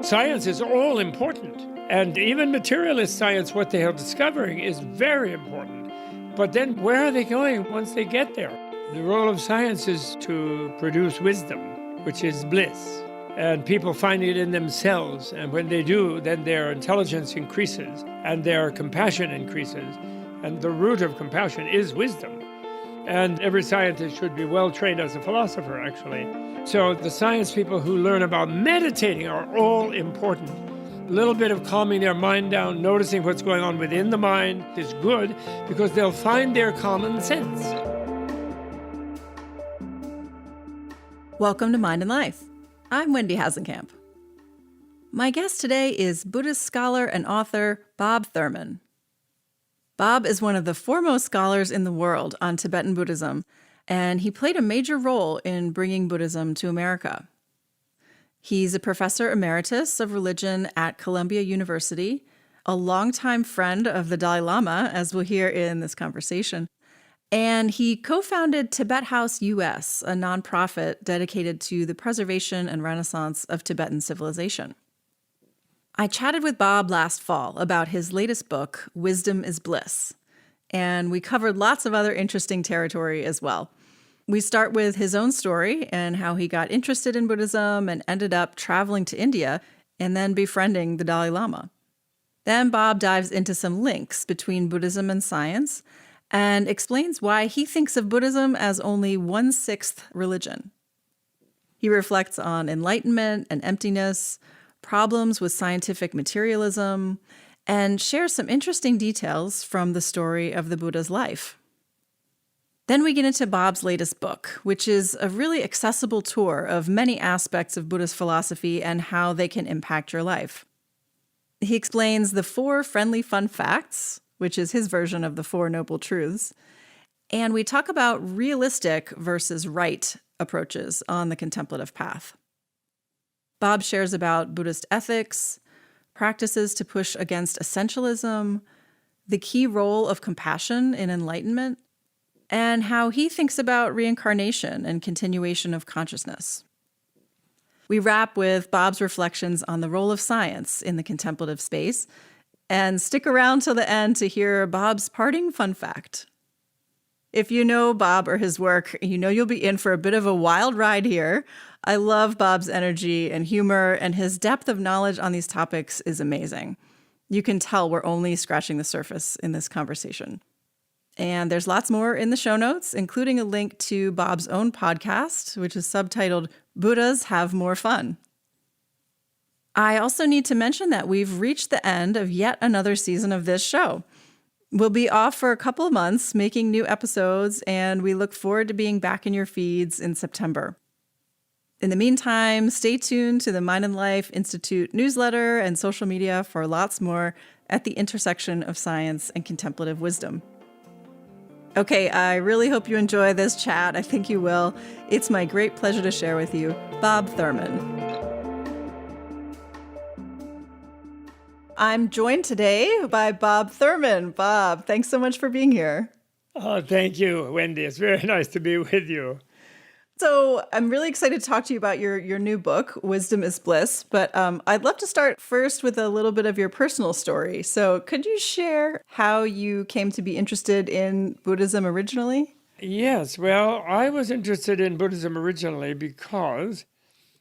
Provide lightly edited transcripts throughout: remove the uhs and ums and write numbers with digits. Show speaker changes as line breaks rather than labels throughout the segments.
Science is all important. And even materialist science, what they are discovering is very important. But then where are they going once they get there? The role of science is to produce wisdom, which is bliss. And people find it in themselves. And when they do, then their intelligence increases and their compassion increases. And the root of compassion is wisdom. And every scientist should be well trained as a philosopher, actually. So the science people who learn about meditating are all important. A little bit of calming their mind down, noticing what's going on within the mind is good because they'll find their common sense.
Welcome to Mind and Life. I'm Wendy Hasenkamp. My guest today is Buddhist scholar and author Bob Thurman. Bob is one of the foremost scholars in the world on Tibetan Buddhism, and he played a major role in bringing Buddhism to America. He's a professor emeritus of religion at Columbia University, a longtime friend of the Dalai Lama, as we'll hear in this conversation, and he co-founded Tibet House US, a nonprofit dedicated to the preservation and renaissance of Tibetan civilization. I chatted with Bob last fall about his latest book, Wisdom is Bliss, and we covered lots of other interesting territory as well. We start with his own story and how he got interested in Buddhism and ended up traveling to India and then befriending the Dalai Lama. Then Bob dives into some links between Buddhism and science and explains why he thinks of Buddhism as only 1/6 religion. He reflects on enlightenment and emptiness, problems with scientific materialism, and shares some interesting details from the story of the Buddha's life. Then we get into Bob's latest book, which is a really accessible tour of many aspects of Buddhist philosophy and how they can impact your life. He explains the 4 friendly fun facts, which is his version of the 4 noble truths, and we talk about realistic versus right approaches on the contemplative path. Bob shares about Buddhist ethics, practices to push against essentialism, the key role of compassion in enlightenment, and how he thinks about reincarnation and continuation of consciousness. We wrap with Bob's reflections on the role of science in the contemplative space, and stick around till the end to hear Bob's parting fun fact. If you know Bob or his work, you know you'll be in for a bit of a wild ride here. I love Bob's energy and humor, and his depth of knowledge on these topics is amazing. You can tell we're only scratching the surface in this conversation. And there's lots more in the show notes, including a link to Bob's own podcast, which is subtitled Buddhas Have More Fun. I also need to mention that we've reached the end of yet another season of this show. We'll be off for a couple of months making new episodes, and we look forward to being back in your feeds in September. In the meantime, stay tuned to the Mind and Life Institute newsletter and social media for lots more at the intersection of science and contemplative wisdom. Okay, I really hope you enjoy this chat. I think you will. It's my great pleasure to share with you Bob Thurman. I'm joined today by Bob Thurman. Bob, thanks so much for being here.
Oh, thank you, Wendy. It's very nice to be with you.
So I'm really excited to talk to you about your new book, Wisdom is Bliss. But I'd love to start first with a little bit of your personal story. So could you share how you came to be interested in Buddhism originally?
Yes, well, I was interested in Buddhism originally because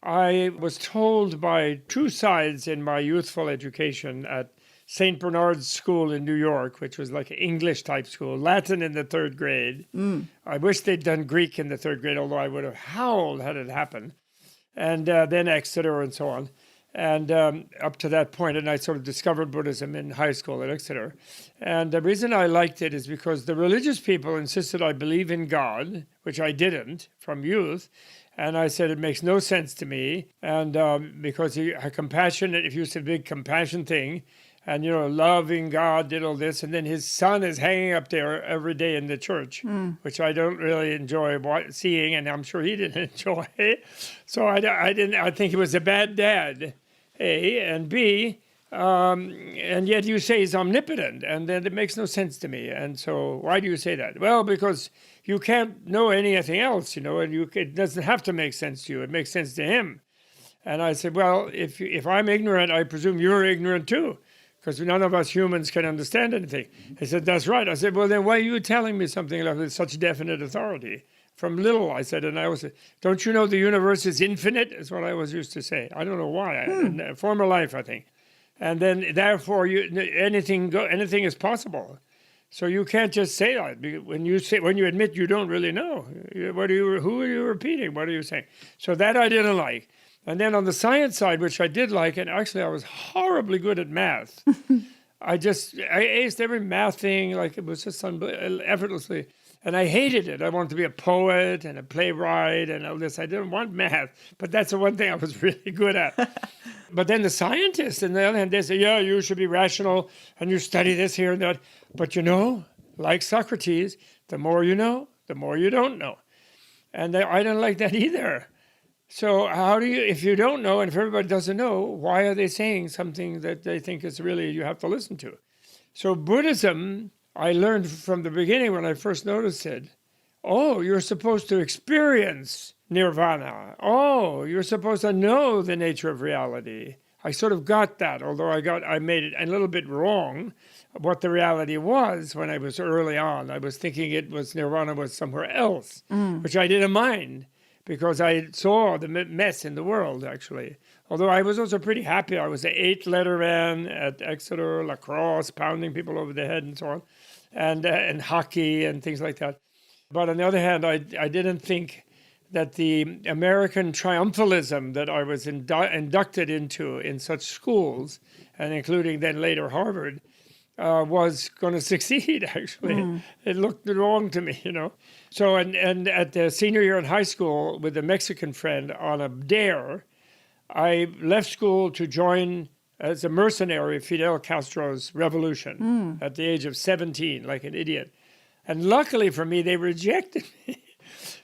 I was told by 2 sides in my youthful education at St. Bernard's School in New York, which was like an English-type school, Latin in the 3rd grade. I wish they'd done Greek in the 3rd grade, although I would have howled had it happened. And then Exeter and so on. And up to that point, and I sort of discovered Buddhism in high school at Exeter. And the reason I liked it is because the religious people insisted I believe in God, which I didn't from youth. And I said, it makes no sense to me. And because he had compassion, if you said big compassion thing, and, loving God did all this, and then his son is hanging up there every day in the church, which I don't really enjoy seeing, and I'm sure he didn't enjoy. So I think he was a bad dad, A, and B, and yet you say he's omnipotent, and then it makes no sense to me. And so why do you say that? Well, because you can't know anything else, and it doesn't have to make sense to you. It makes sense to him. And I said, well, if I'm ignorant, I presume you're ignorant too, because none of us humans can understand anything. He said, that's right. I said, well, then why are you telling me something like with such definite authority? From little, I said, and I always said, don't you know the universe is infinite? Is what I always used to say. I don't know why. In a former life, I think. And then, therefore, anything is possible. So you can't just say that. When you admit you don't really know, who are you repeating? What are you saying? So that I didn't like. And then on the science side, which I did like, and actually I was horribly good at math. I aced every math thing, like it was just effortlessly. And I hated it. I wanted to be a poet and a playwright and all this. I didn't want math, but that's the one thing I was really good at. But then the scientists, on the other hand, they say, yeah, you should be rational and you study this here and that. But like Socrates, the more you know, the more you don't know. And I don't like that either. So how do you, if you don't know and if everybody doesn't know, why are they saying something that they think is really you have to listen to? So Buddhism, I learned from the beginning when I first noticed it, oh, you're supposed to experience nirvana. Oh, you're supposed to know the nature of reality. I sort of got that, although I made it a little bit wrong what the reality was when I was early on. I was thinking nirvana was somewhere else, which I didn't mind because I saw the mess in the world, actually. Although I was also pretty happy. I was an 8-letter man at Exeter, lacrosse, pounding people over the head and so on, and hockey and things like that. But on the other hand, I didn't think that the American triumphalism that I was inducted into in such schools, and including then later Harvard, was going to succeed, actually. It looked wrong to me, So, and at the senior year in high school with a Mexican friend on a dare, I left school to join as a mercenary Fidel Castro's revolution at the age of 17, like an idiot. And luckily for me, they rejected me.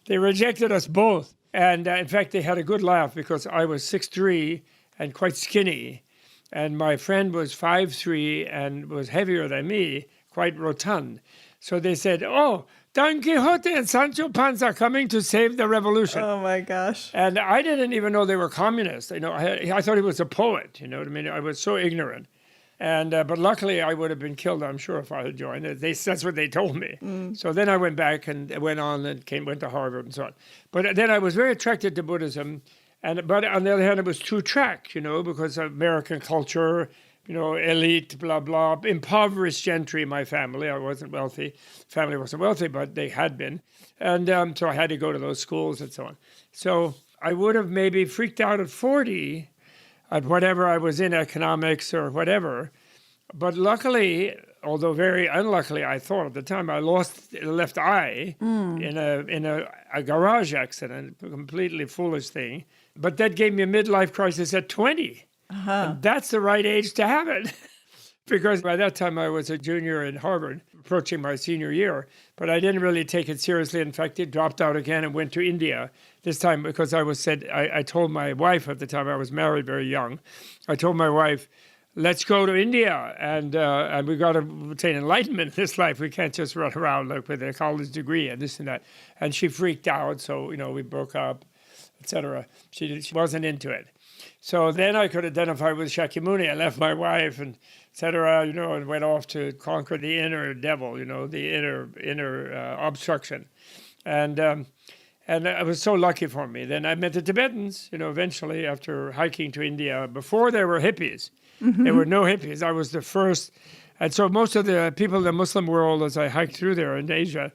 They rejected us both. And in fact, they had a good laugh because I was 6'3" and quite skinny. And my friend was 5'3" and was heavier than me, quite rotund. So they said, oh, Don Quixote and Sancho Panza coming to save the revolution.
Oh, my gosh.
And I didn't even know they were communists. I thought he was a poet, you know what I mean? I was so ignorant. And but luckily, I would have been killed, I'm sure, if I had joined. That's what they told me. So then I went back and went on and went to Harvard and so on. But then I was very attracted to Buddhism. But on the other hand, it was two-track, because of American culture, elite, blah, blah, impoverished gentry, my family. I wasn't wealthy. Family wasn't wealthy, but they had been. And so I had to go to those schools and so on. So I would have maybe freaked out at 40 at whatever I was in, economics or whatever. But luckily, although very unluckily, I thought at the time, I lost the left eye in a garage accident, a completely foolish thing. But that gave me a midlife crisis at 20. And that's the right age to have it. Because by that time I was a junior in Harvard, approaching my senior year. But I didn't really take it seriously. In fact, it dropped out again and went to India. This time because I told my wife at the time, I was married very young. I told my wife, let's go to India and we got to attain enlightenment in this life. We can't just run around like with a college degree and this and that. And she freaked out. So, we broke up, etc. She wasn't into it. So then I could identify with Shakyamuni. I left my wife and etc. And went off to conquer the inner devil, the inner obstruction. And it was so lucky for me. Then I met the Tibetans, eventually after hiking to India. Before there were hippies. There were no hippies. I was the first. And so most of the people in the Muslim world, as I hiked through there in Asia,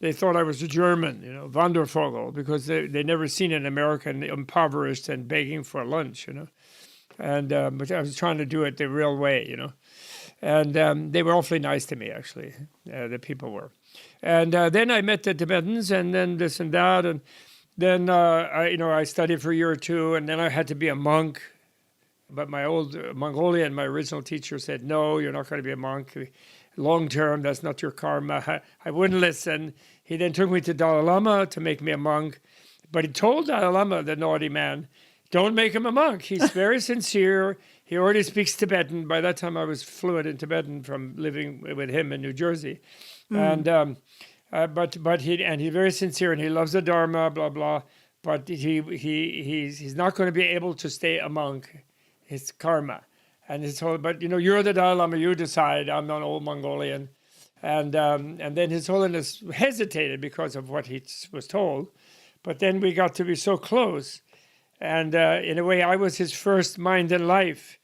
they thought I was a German, Wandervogel, because they'd never seen an American impoverished and begging for lunch, And but I was trying to do it the real way, And they were awfully nice to me, actually, the people were. And then I met the Tibetans, and then this and that, and then I studied for a year or two, and then I had to be a monk. But my old Mongolian, my original teacher said, no, you're not going to be a monk. Long term, that's not your karma. I wouldn't listen. He then took me to Dalai Lama to make me a monk. But he told Dalai Lama, the naughty man, don't make him a monk. He's very sincere. He already speaks Tibetan. By that time, I was fluent in Tibetan from living with him in New Jersey. And but he's very sincere and he loves the Dharma, blah, blah. but he's not going to be able to stay a monk. His karma, and his whole. But you're the Dalai Lama. You decide. I'm an old Mongolian, and then His Holiness hesitated because of what he was told, but then we got to be so close, and in a way, I was his first mind and life,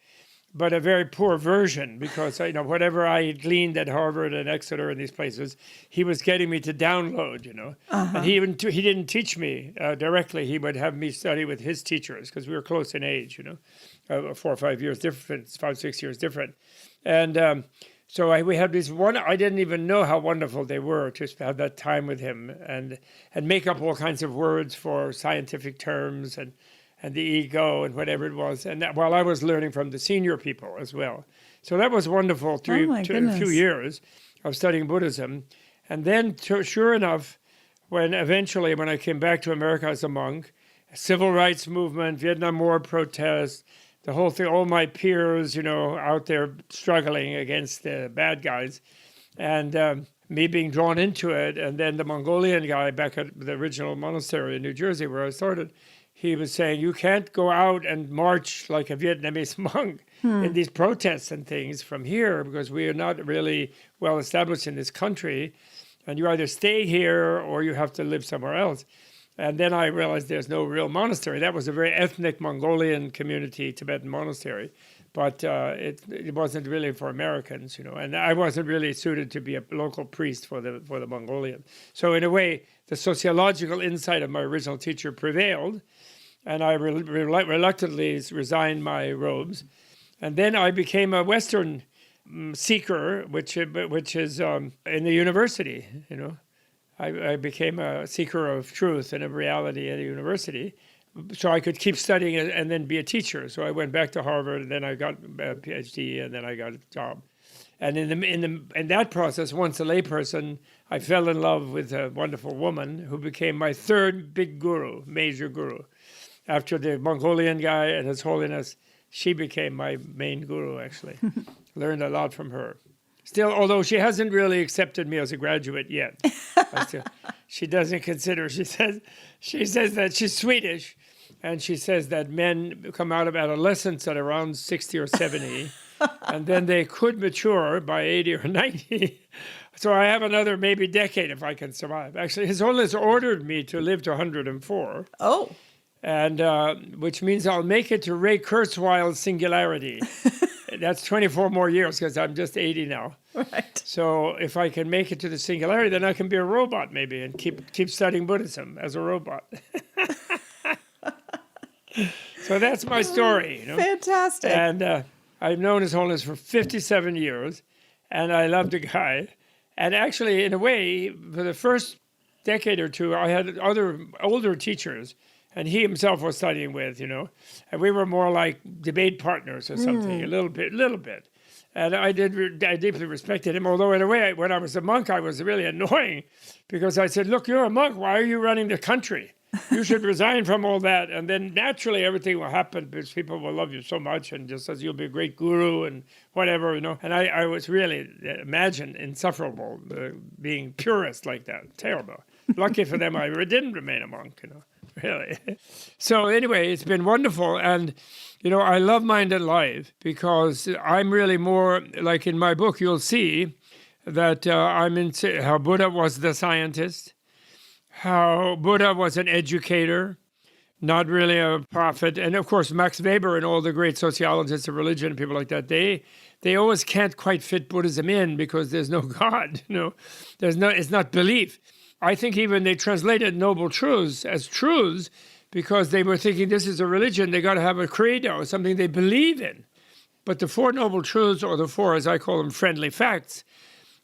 but a very poor version, because whatever I gleaned at Harvard and Exeter and these places, he was getting me to download, and he didn't teach me directly. He would have me study with his teachers, because we were close in age, 4 or 5 years different, 5, 6 years different, and so we had this one. I didn't even know how wonderful they were to have that time with him, and make up all kinds of words for scientific terms and the ego and whatever it was, and that, while I was learning from the senior people as well. So that was wonderful a few years of studying Buddhism. And then, sure enough, when I came back to America as a monk, civil rights movement, Vietnam War protests, the whole thing, all my peers, out there struggling against the bad guys, and me being drawn into it, and then the Mongolian guy back at the original monastery in New Jersey where I started, he was saying, you can't go out and march like a Vietnamese monk in these protests and things from here, because we are not really well established in this country, and you either stay here or you have to live somewhere else. And then I realized there's no real monastery. That was a very ethnic Mongolian community, Tibetan monastery, but it wasn't really for Americans, and I wasn't really suited to be a local priest for the Mongolian. So in a way, the sociological insight of my original teacher prevailed, and I reluctantly resigned my robes. And then I became a Western seeker, which is in the university, I became a seeker of truth and of reality at a university, so I could keep studying and then be a teacher. So I went back to Harvard, and then I got a PhD, and then I got a job. And in that process, once a layperson, I fell in love with a wonderful woman who became my third big guru, major guru. After the Mongolian guy and His Holiness, she became my main guru, actually. Learned a lot from her. Still, although she hasn't really accepted me as a graduate yet. She doesn't consider, she says that she's Swedish, and she says that men come out of adolescence at around 60 or 70, and then they could mature by 80 or 90. So I have another maybe decade if I can survive. Actually, His Holiness ordered me to live to 104.
Oh.
And which means I'll make it to Ray Kurzweil's singularity. That's 24 more years, because I'm just 80 now.
Right.
So if I can make it to the singularity, then I can be a robot maybe and keep studying Buddhism as a robot. So that's my story.
Fantastic.
And I've known His Holiness for 57 years, and I love the guy. And actually, in a way, for the first decade or two, I had other older teachers, and he himself was studying with, and we were more like debate partners or something, a little bit. And I deeply respected him, although in a way, when I was a monk, I was really annoying, because I said, look, you're a monk, why are you running the country? You should resign from all that, and then naturally everything will happen, because people will love you so much, and just as you'll be a great guru and whatever, And I was really, imagine, insufferable, being purist like that, terrible. Lucky for them, I didn't remain a monk, really. So anyway, it's been wonderful. And, I love Mind and Life, because I'm really more, like in my book, you'll see that I'm into how Buddha was the scientist, how Buddha was an educator, not really a prophet. And of course, Max Weber and all the great sociologists of religion and people like that, they always can't quite fit Buddhism in, because there's no God, it's not belief. I think even they translated noble truths as truths, because they were thinking this is a religion, they got to have a credo, something they believe in. But the four noble truths, or the four, as I call them, friendly facts,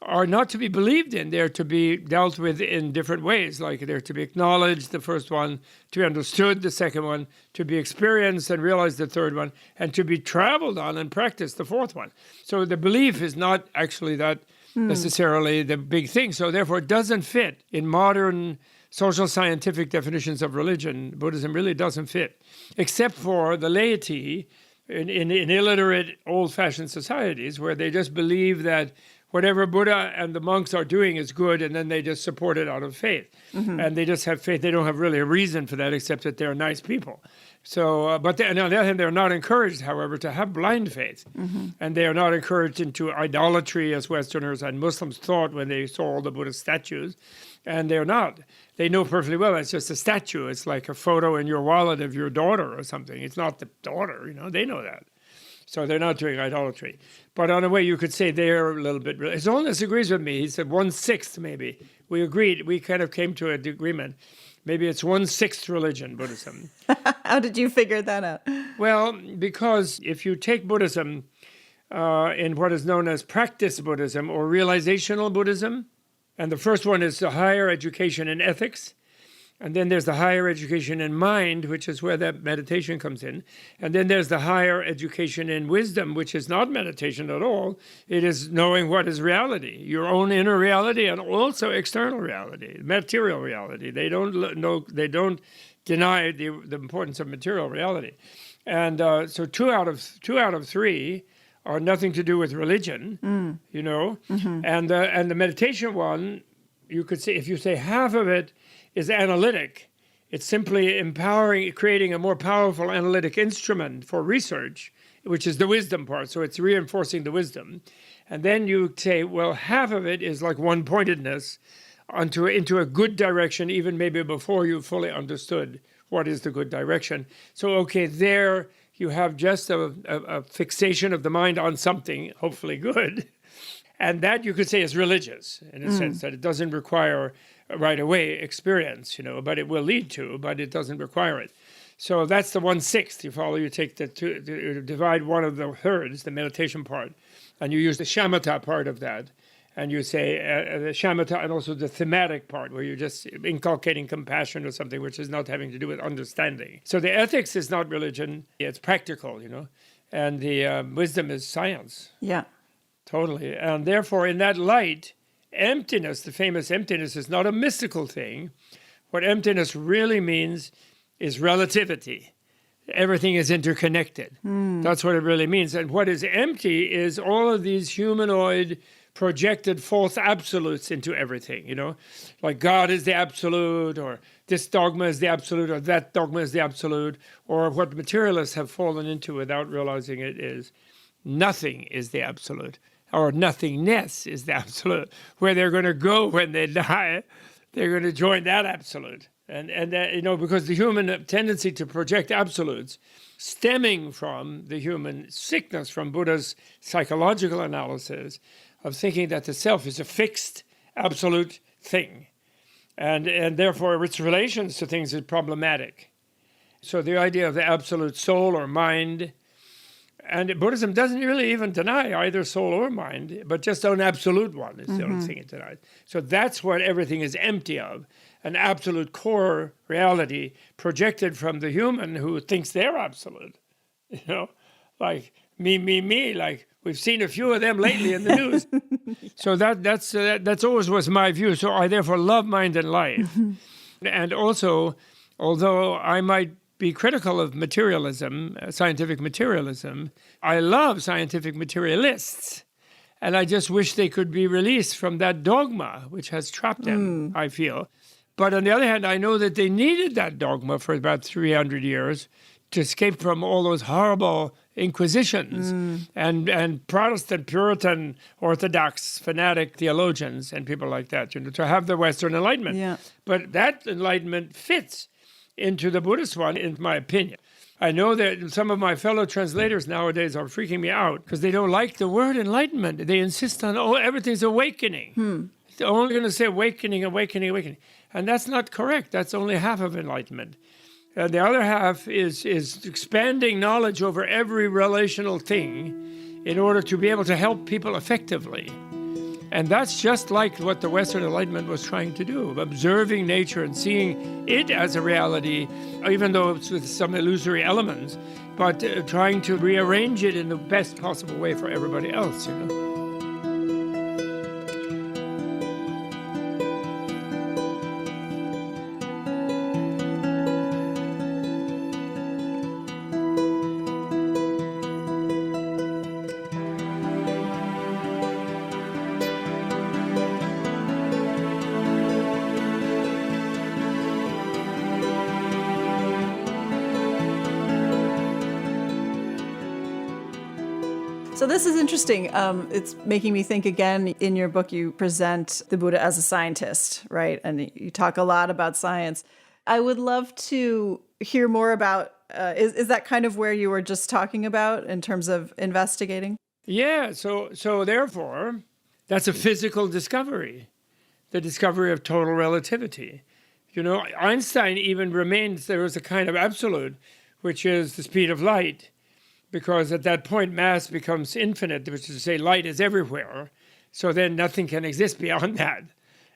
are not to be believed in. They're to be dealt with in different ways, like they're to be acknowledged, the first one, to be understood, the second one, to be experienced and realized, the third one, and to be traveled on and practiced, the fourth one. So the belief is not actually that necessarily the big thing. So therefore, it doesn't fit in modern social scientific definitions of religion. Buddhism really doesn't fit, except for the laity in illiterate, old-fashioned societies, where they just believe that whatever Buddha and the monks are doing is good, and then they just support it out of faith. And they just have faith. They don't have really a reason for that except that they're nice people. So, but on the other hand, they're not encouraged, however, to have blind faith. And they are not encouraged into idolatry as Westerners and Muslims thought when they saw all the Buddhist statues. And they're not. They know perfectly well it's just a statue. It's like a photo in your wallet of your daughter or something. It's not the daughter, they know that. So they're not doing idolatry. But on a way, you could say they're a little bit... His Holiness agrees with me. He said 1/6 maybe. We agreed. We kind of came to an agreement. Maybe it's 1/6 religion, Buddhism.
How did you figure that out?
Well, because if you take Buddhism in what is known as practice Buddhism or realizational Buddhism, and the first one is the higher education in ethics, and then there's the higher education in mind, which is where that meditation comes in. And then there's the higher education in wisdom, which is not meditation at all. It is knowing what is reality, your own inner reality and also external reality, material reality. They don't deny the importance of material reality. And so two out of three are nothing to do with religion, And the meditation one, you could say, if you say half of it is analytic, it's simply creating a more powerful analytic instrument for research, which is the wisdom part. So it's reinforcing the wisdom. And then you say, well, half of it is like one-pointedness into a good direction, even maybe before you fully understood what is the good direction. So, okay, there you have just a fixation of the mind on something, hopefully good. And that you could say is religious in a sense that it doesn't require right away experience, but it will lead to, but it doesn't require it. So that's the 1/6. You follow? You take you divide one of the thirds, the meditation part, and you use the shamatha part of that. And you say the shamatha and also the thematic part where you're just inculcating compassion or something which is not having to do with understanding. So the ethics is not religion. It's practical, and the wisdom is science.
Yeah.
Totally. And therefore, in that light, emptiness, the famous emptiness, is not a mystical thing. What emptiness really means is relativity. Everything is interconnected. That's what it really means. And what is empty is all of these humanoid projected false absolutes into everything, like God is the absolute, or this dogma is the absolute, or that dogma is the absolute, or what materialists have fallen into without realizing it is nothing is the absolute, or nothingness is the absolute. Where they're going to go when they die, they're going to join that absolute. And that, because the human tendency to project absolutes, stemming from the human sickness, from Buddha's psychological analysis of thinking that the self is a fixed, absolute thing. And therefore its relations to things is problematic. So the idea of the absolute soul or mind, and Buddhism doesn't really even deny either soul or mind, but just an absolute one is the only thing it denies. So that's what everything is empty of, an absolute core reality projected from the human who thinks they're absolute. Like me, like we've seen a few of them lately in the news. So that's always was my view. So I therefore love mind and life. And also, although I might be critical of materialism, scientific materialism, I love scientific materialists. And I just wish they could be released from that dogma, which has trapped them, I feel. But on the other hand, I know that they needed that dogma for about 300 years to escape from all those horrible inquisitions and Protestant, Puritan, Orthodox, fanatic theologians and people like that, to have the Western Enlightenment.
Yeah.
But that Enlightenment fits into the Buddhist one, in my opinion. I know that some of my fellow translators nowadays are freaking me out because they don't like the word enlightenment. They insist on, everything's awakening. They're only going to say awakening. And that's not correct. That's only half of enlightenment. The other half is expanding knowledge over every relational thing in order to be able to help people effectively. And that's just like what the Western Enlightenment was trying to do, observing nature and seeing it as a reality, even though it's with some illusory elements, but trying to rearrange it in the best possible way for everybody else,
So this is interesting. It's making me think again. In your book, you present the Buddha as a scientist, right? And you talk a lot about science. I would love to hear more about, is that kind of where you were just talking about in terms of investigating?
Yeah, so therefore, that's a physical discovery, the discovery of total relativity. Einstein even remains there is a kind of absolute, which is the speed of light, because at that point mass becomes infinite, which is to say light is everywhere. So then nothing can exist beyond that.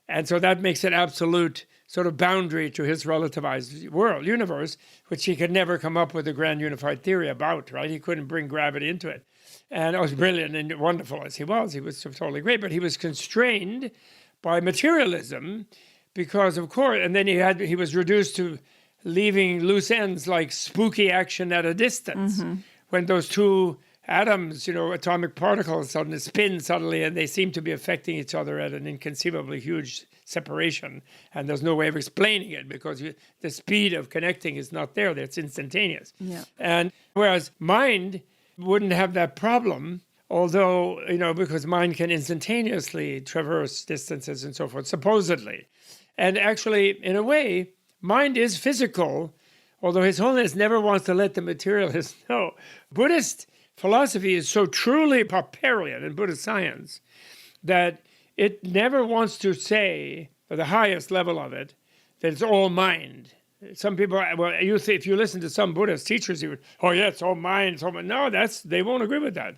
And so that makes an absolute sort of boundary to his relativized universe, which he could never come up with a grand unified theory about, right? He couldn't bring gravity into it. And as brilliant and wonderful as he was totally great, but he was constrained by materialism because, of course, and then he was reduced to leaving loose ends like spooky action at a distance. Mm-hmm. When those two atoms, atomic particles suddenly spin suddenly, and they seem to be affecting each other at an inconceivably huge separation. And there's no way of explaining it because the speed of connecting is not there. It's instantaneous.
Yeah.
And whereas mind wouldn't have that problem, although, because mind can instantaneously traverse distances and so forth, supposedly. And actually, in a way, mind is physical, although His Holiness never wants to let the materialist know. Buddhist philosophy is so truly Popperian in Buddhist science that it never wants to say, at the highest level of it, that it's all mind. Some people, if you listen to some Buddhist teachers, you would, oh yeah, it's all mind. It's all mind. No, they won't agree with that.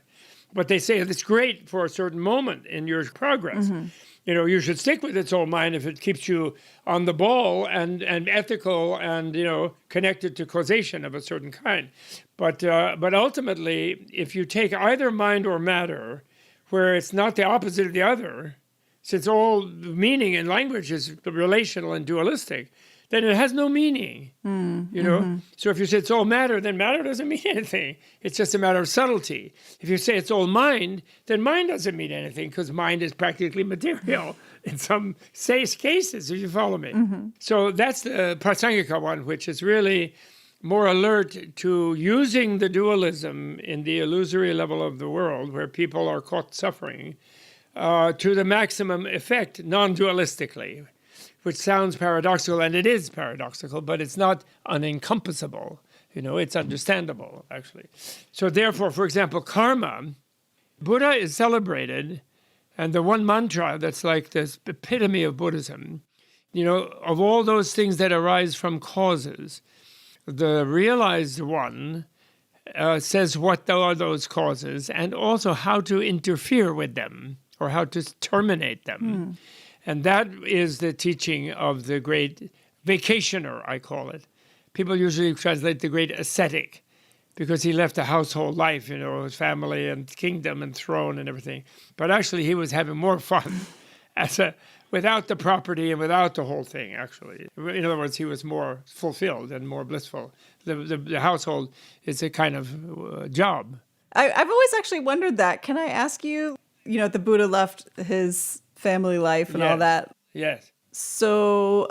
But they say it's great for a certain moment in your progress. Mm-hmm. You should stick with its own mind if it keeps you on the ball and ethical and, connected to causation of a certain kind. But ultimately, if you take either mind or matter, where it's not the opposite of the other, since all meaning in language is relational and dualistic, then it has no meaning, Mm-hmm. So if you say it's all matter, then matter doesn't mean anything. It's just a matter of subtlety. If you say it's all mind, then mind doesn't mean anything because mind is practically material in some cases, if you follow me. Mm-hmm. So that's the Prasangika one, which is really more alert to using the dualism in the illusory level of the world where people are caught suffering to the maximum effect non-dualistically. Which sounds paradoxical, and it is paradoxical, but it's not unencompassable. It's understandable, actually. So therefore, for example, karma, Buddha is celebrated, and the one mantra that's like this epitome of Buddhism, of all those things that arise from causes, the realized one says what are those causes, and also how to interfere with them, or how to terminate them. And that is the teaching of the great vacationer, I call it. People usually translate the great ascetic because he left a household life, his family and kingdom and throne and everything. But actually he was having more fun without the property and without the whole thing, actually. In other words, he was more fulfilled and more blissful. The household is a kind of job.
I've always actually wondered that. Can I ask you, the Buddha left his family life and all that.
Yes.
So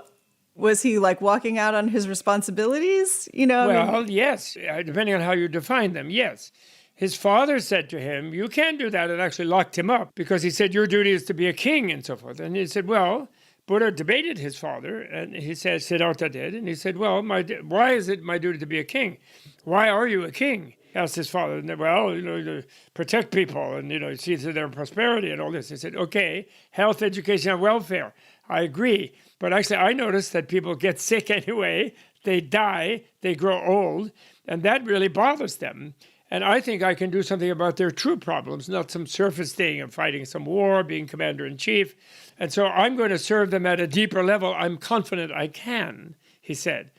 was he like walking out on his responsibilities?
Yes, depending on how you define them, yes. His father said to him, you can't do that, and actually locked him up because he said, your duty is to be a king and so forth. And he said, well, Buddha debated his father, and he said, Siddhartha did, and he said, well, why is it my duty to be a king? Why are you a king? Asked his father. And to protect people and, see to their prosperity and all this. He said, okay, health, education, and welfare. I agree. But actually, I noticed that people get sick anyway. They die. They grow old. And that really bothers them. And I think I can do something about their true problems, not some surface thing of fighting some war, being commander-in-chief. And so I'm going to serve them at a deeper level. I'm confident I can, he said.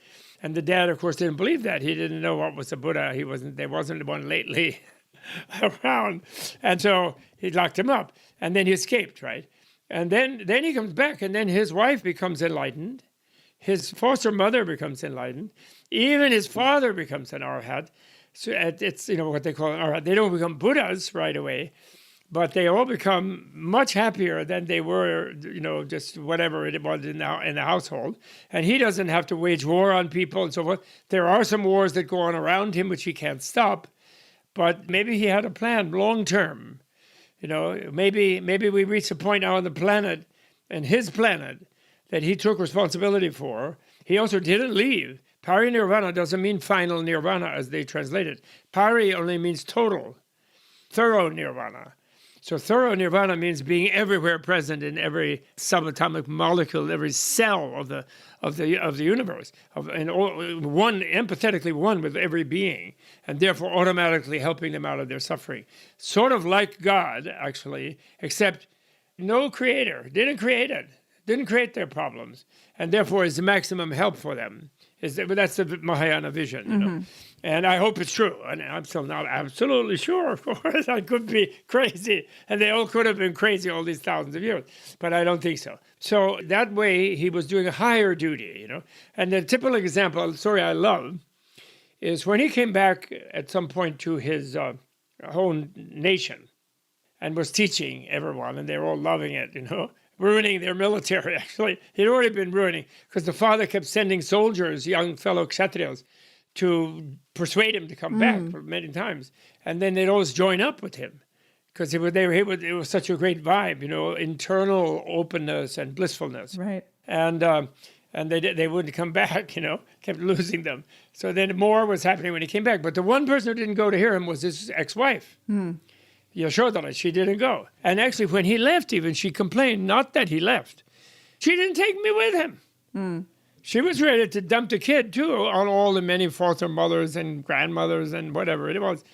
And the dad, of course, didn't believe that. He didn't know what was a Buddha. There wasn't one lately around. And so he locked him up. And then he escaped, right? And then he comes back, and then his wife becomes enlightened. His foster mother becomes enlightened. Even his father becomes an arhat. So it's, what they call an arhat. They don't become Buddhas right away, but they all become much happier than they were, just whatever it was in the household. And he doesn't have to wage war on people and so forth. There are some wars that go on around him, which he can't stop. But maybe he had a plan long term. Maybe we reach a point now on the planet, and his planet, that he took responsibility for. He also didn't leave. Parinirvana doesn't mean final nirvana as they translate it. Pari only means total, thorough nirvana. So thorough nirvana means being everywhere present in every subatomic molecule, every cell of the universe, and empathetically one with every being, and therefore automatically helping them out of their suffering. Sort of like God, actually, except no creator, didn't create it, didn't create their problems, and therefore is the maximum help for them. But that's the Mahayana vision, And I hope it's true. And I'm still not absolutely sure, of course. I could be crazy. And they all could have been crazy all these thousands of years. But I don't think so. So that way, he was doing a higher duty, And the typical example, the story I love, is when he came back at some point to his own nation and was teaching everyone, and they were all loving it, ruining their military, actually. He'd already been ruining, because the father kept sending soldiers, young fellow kshatriyas, to persuade him to come back many times. And then they'd always join up with him, because it was such a great vibe, internal openness and blissfulness.
Right.
And they wouldn't come back, kept losing them. So then more was happening when he came back. But the one person who didn't go to hear him was his ex-wife. Yashodhara, she didn't go. And actually, when he left even, she complained, not that he left. She didn't take me with him. She was ready to dump the kid, too, on all the many foster mothers and grandmothers and whatever it was,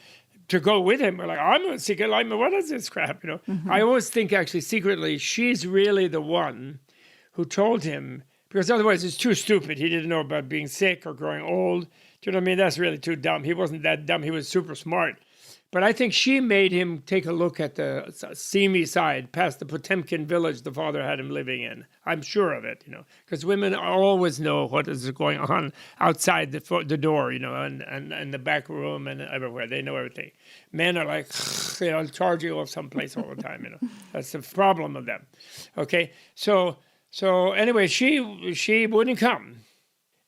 to go with him. We're like, I'm going to seek enlightenment. What is this crap, I always think, actually, secretly, she's really the one who told him, because otherwise it's too stupid. He didn't know about being sick or growing old. Do you know what I mean? That's really too dumb. He wasn't that dumb. He was super smart. But I think she made him take a look at the seamy side, past the Potemkin village the father had him living in. I'm sure of it, because women always know what is going on outside the door, and the back room and everywhere. They know everything. Men are like, charge you off someplace all the time, That's the problem of them. Okay, so anyway, she wouldn't come,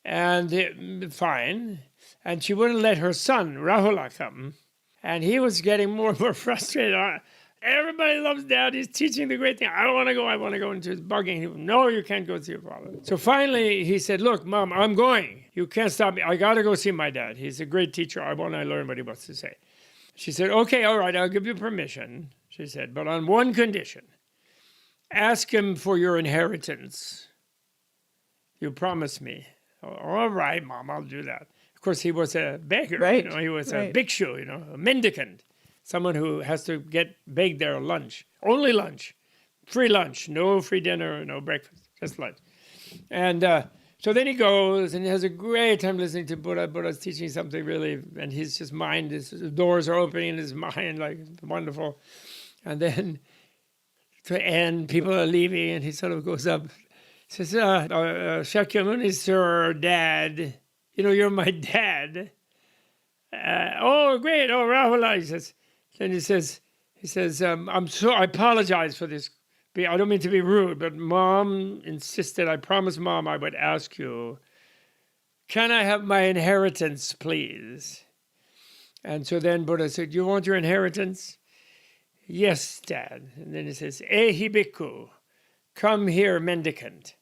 and fine, and she wouldn't let her son Rahula come. And he was getting more and more frustrated. Everybody loves Dad. He's teaching the great thing. I want to go. And she's bugging him. No, you can't go see your father. So finally, he said, look, Mom, I'm going. You can't stop me. I got to go see my dad. He's a great teacher. I want to learn what he wants to say. She said, okay, all right, I'll give you permission, she said, but on one condition. Ask him for your inheritance. You promise me. All right, Mom, I'll do that. Of course, he was a beggar.
Right.
He was a bhikshu, a mendicant, someone who has to get begged their lunch, only lunch, free lunch, no free dinner, no breakfast, just lunch. And so then he goes and he has a great time listening to Buddha. Buddha's teaching something really, and his just mind, his doors are opening in his mind, like wonderful. And then to end, people are leaving, and he sort of goes up, says, Shakyamuni, sir, Dad. You're my dad. Oh, great. Oh, Rahula, he says. Then he says, I apologize for this. I don't mean to be rude, but Mom insisted, I promised Mom I would ask you, can I have my inheritance, please? And so then Buddha said, you want your inheritance? Yes, Dad. And then he says, Ehi bhikkhu, come here, mendicant.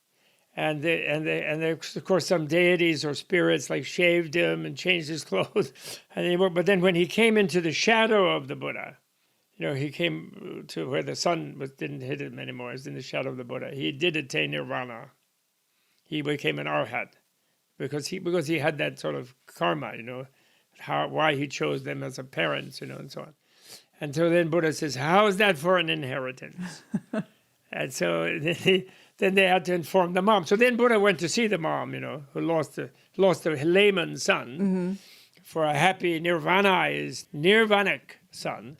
And of course, some deities or spirits like shaved him and changed his clothes. But then when he came into the shadow of the Buddha, he came to where the sun didn't hit him anymore. It was in the shadow of the Buddha. He did attain nirvana. He became an arhat because he had that sort of karma, why he chose them as a parents, and so on. And so then Buddha says, how is that for an inheritance? And so then they had to inform the mom. So then Buddha went to see the mom, who lost a layman son for a happy nirvanic son.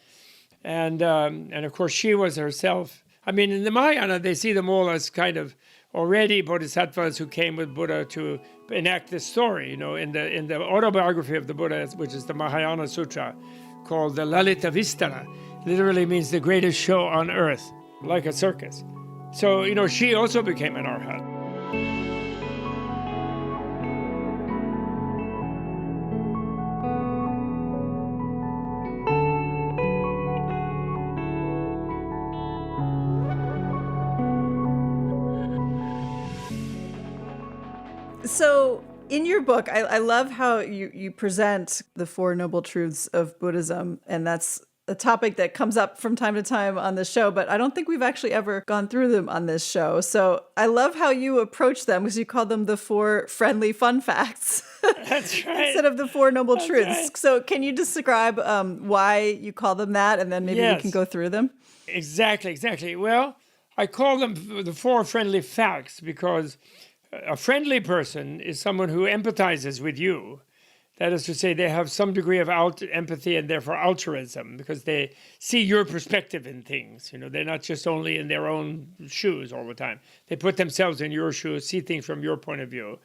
And of course, she was herself. I mean, in the Mahayana, they see them all as kind of already bodhisattvas who came with Buddha to enact this story. In the autobiography of the Buddha, which is the Mahayana Sutra, called the Lalita Vistara, literally means the greatest show on earth, like a circus. So, she also became an arhat.
So in your book, I love how you present the Four Noble Truths of Buddhism, and that's a topic that comes up from time to time on the show, but I don't think we've actually ever gone through them on this show. So I love how you approach them because you call them the four friendly fun facts.
That's right.
Instead of the Four Noble
That's
Truths.
right.
So can you describe why you call them that, and then maybe we can go through them?
Exactly. Well, I call them the four friendly facts because a friendly person is someone who empathizes with you. That is to say, they have some degree of empathy and therefore altruism because they see your perspective in things. They're not just only in their own shoes all the time. They put themselves in your shoes, see things from your point of view.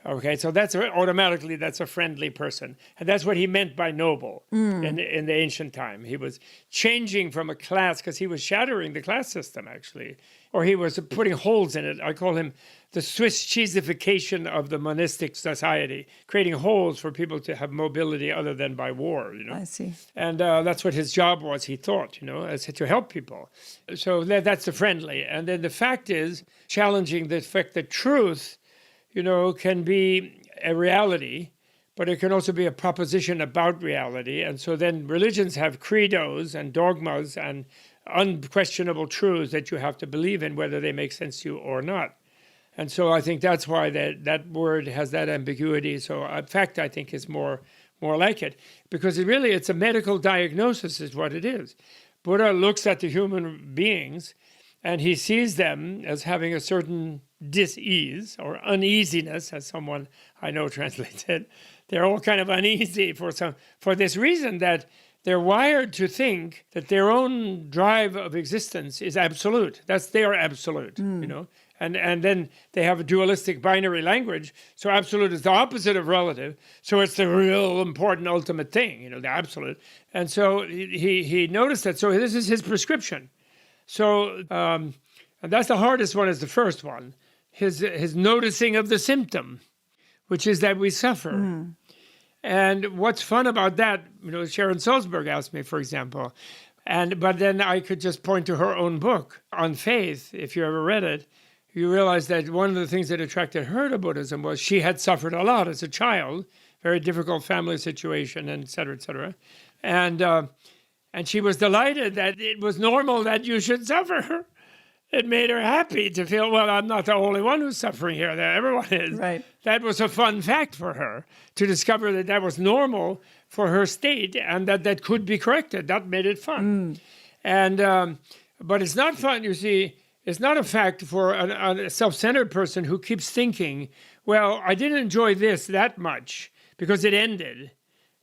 Okay, so that's automatically a friendly person. And that's what he meant by noble in the ancient time. He was changing from a class because he was shattering the class system, actually. Or he was putting holes in it. I call him the Swiss cheesification of the monistic society, creating holes for people to have mobility other than by war.
I see.
And that's what his job was, he thought, as to help people. So that's the friendly. And then the fact is challenging the fact that truth, can be a reality, but it can also be a proposition about reality. And so then religions have credos and dogmas and unquestionable truths that you have to believe in, whether they make sense to you or not. And so I think that's why that word has that ambiguity. So in fact, I think is more like it, because it's a medical diagnosis is what it is. Buddha looks at the human beings and he sees them as having a certain dis-ease or uneasiness, as someone I know translates it. They're all kind of uneasy for this reason that they're wired to think that their own drive of existence is absolute. That's their absolute, And then they have a dualistic binary language. So absolute is the opposite of relative. So it's the real important ultimate thing, the absolute. And so he noticed that. So this is his prescription. So and that's the hardest one is the first one. His noticing of the symptom, which is that we suffer. And what's fun about that, Sharon Salzberg asked me, for example, but then I could just point to her own book on faith, if you ever read it. You realize that one of the things that attracted her to Buddhism was she had suffered a lot as a child, very difficult family situation, and et cetera, et cetera. And she was delighted that it was normal that you should suffer. It made her happy to feel, well, I'm not the only one who's suffering here. That everyone is.
Right.
That was a fun fact for her, to discover that was normal for her state and that could be corrected. That made it fun. But it's not fun, you see. It's not a fact for a self-centered person who keeps thinking, well, I didn't enjoy this that much because it ended,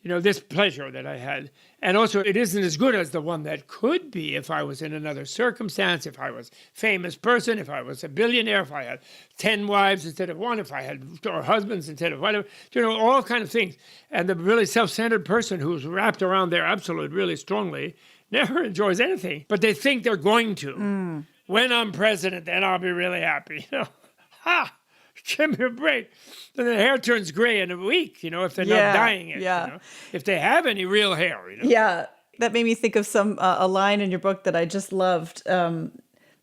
this pleasure that I had. And also, it isn't as good as the one that could be if I was in another circumstance, if I was a famous person, if I was a billionaire, if I had 10 wives instead of one, if I had or husbands instead of whatever, all kind of things. And the really self-centered person who's wrapped around their absolute really strongly never enjoys anything, but they think they're going to. When I'm president, then I'll be really happy. Ha! Give me a break. Then the hair turns gray in a week, if they're not dyeing it. If they have any real hair.
Yeah, that made me think of a line in your book that I just loved. That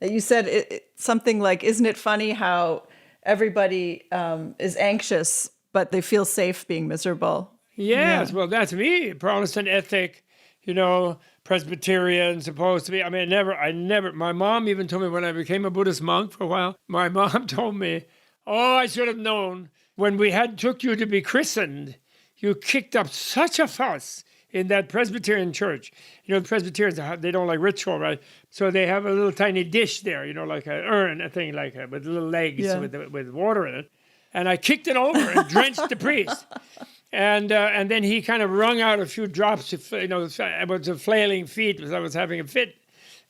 you said something like, "Isn't it funny how everybody is anxious, but they feel safe being miserable?"
Yes, well, that's me. Protestant ethic, Presbyterian, supposed to be. I mean, I never, my mom even told me when I became a Buddhist monk for a while, my mom told me, oh, I should have known. When we took you to be christened, you kicked up such a fuss in that Presbyterian church. Presbyterians, they don't like ritual, right? So they have a little tiny dish there, like an urn, a thing like that, with little legs with water in it. And I kicked it over and drenched the priest. And then he kind of wrung out a few drops, I was flailing feet because I was having a fit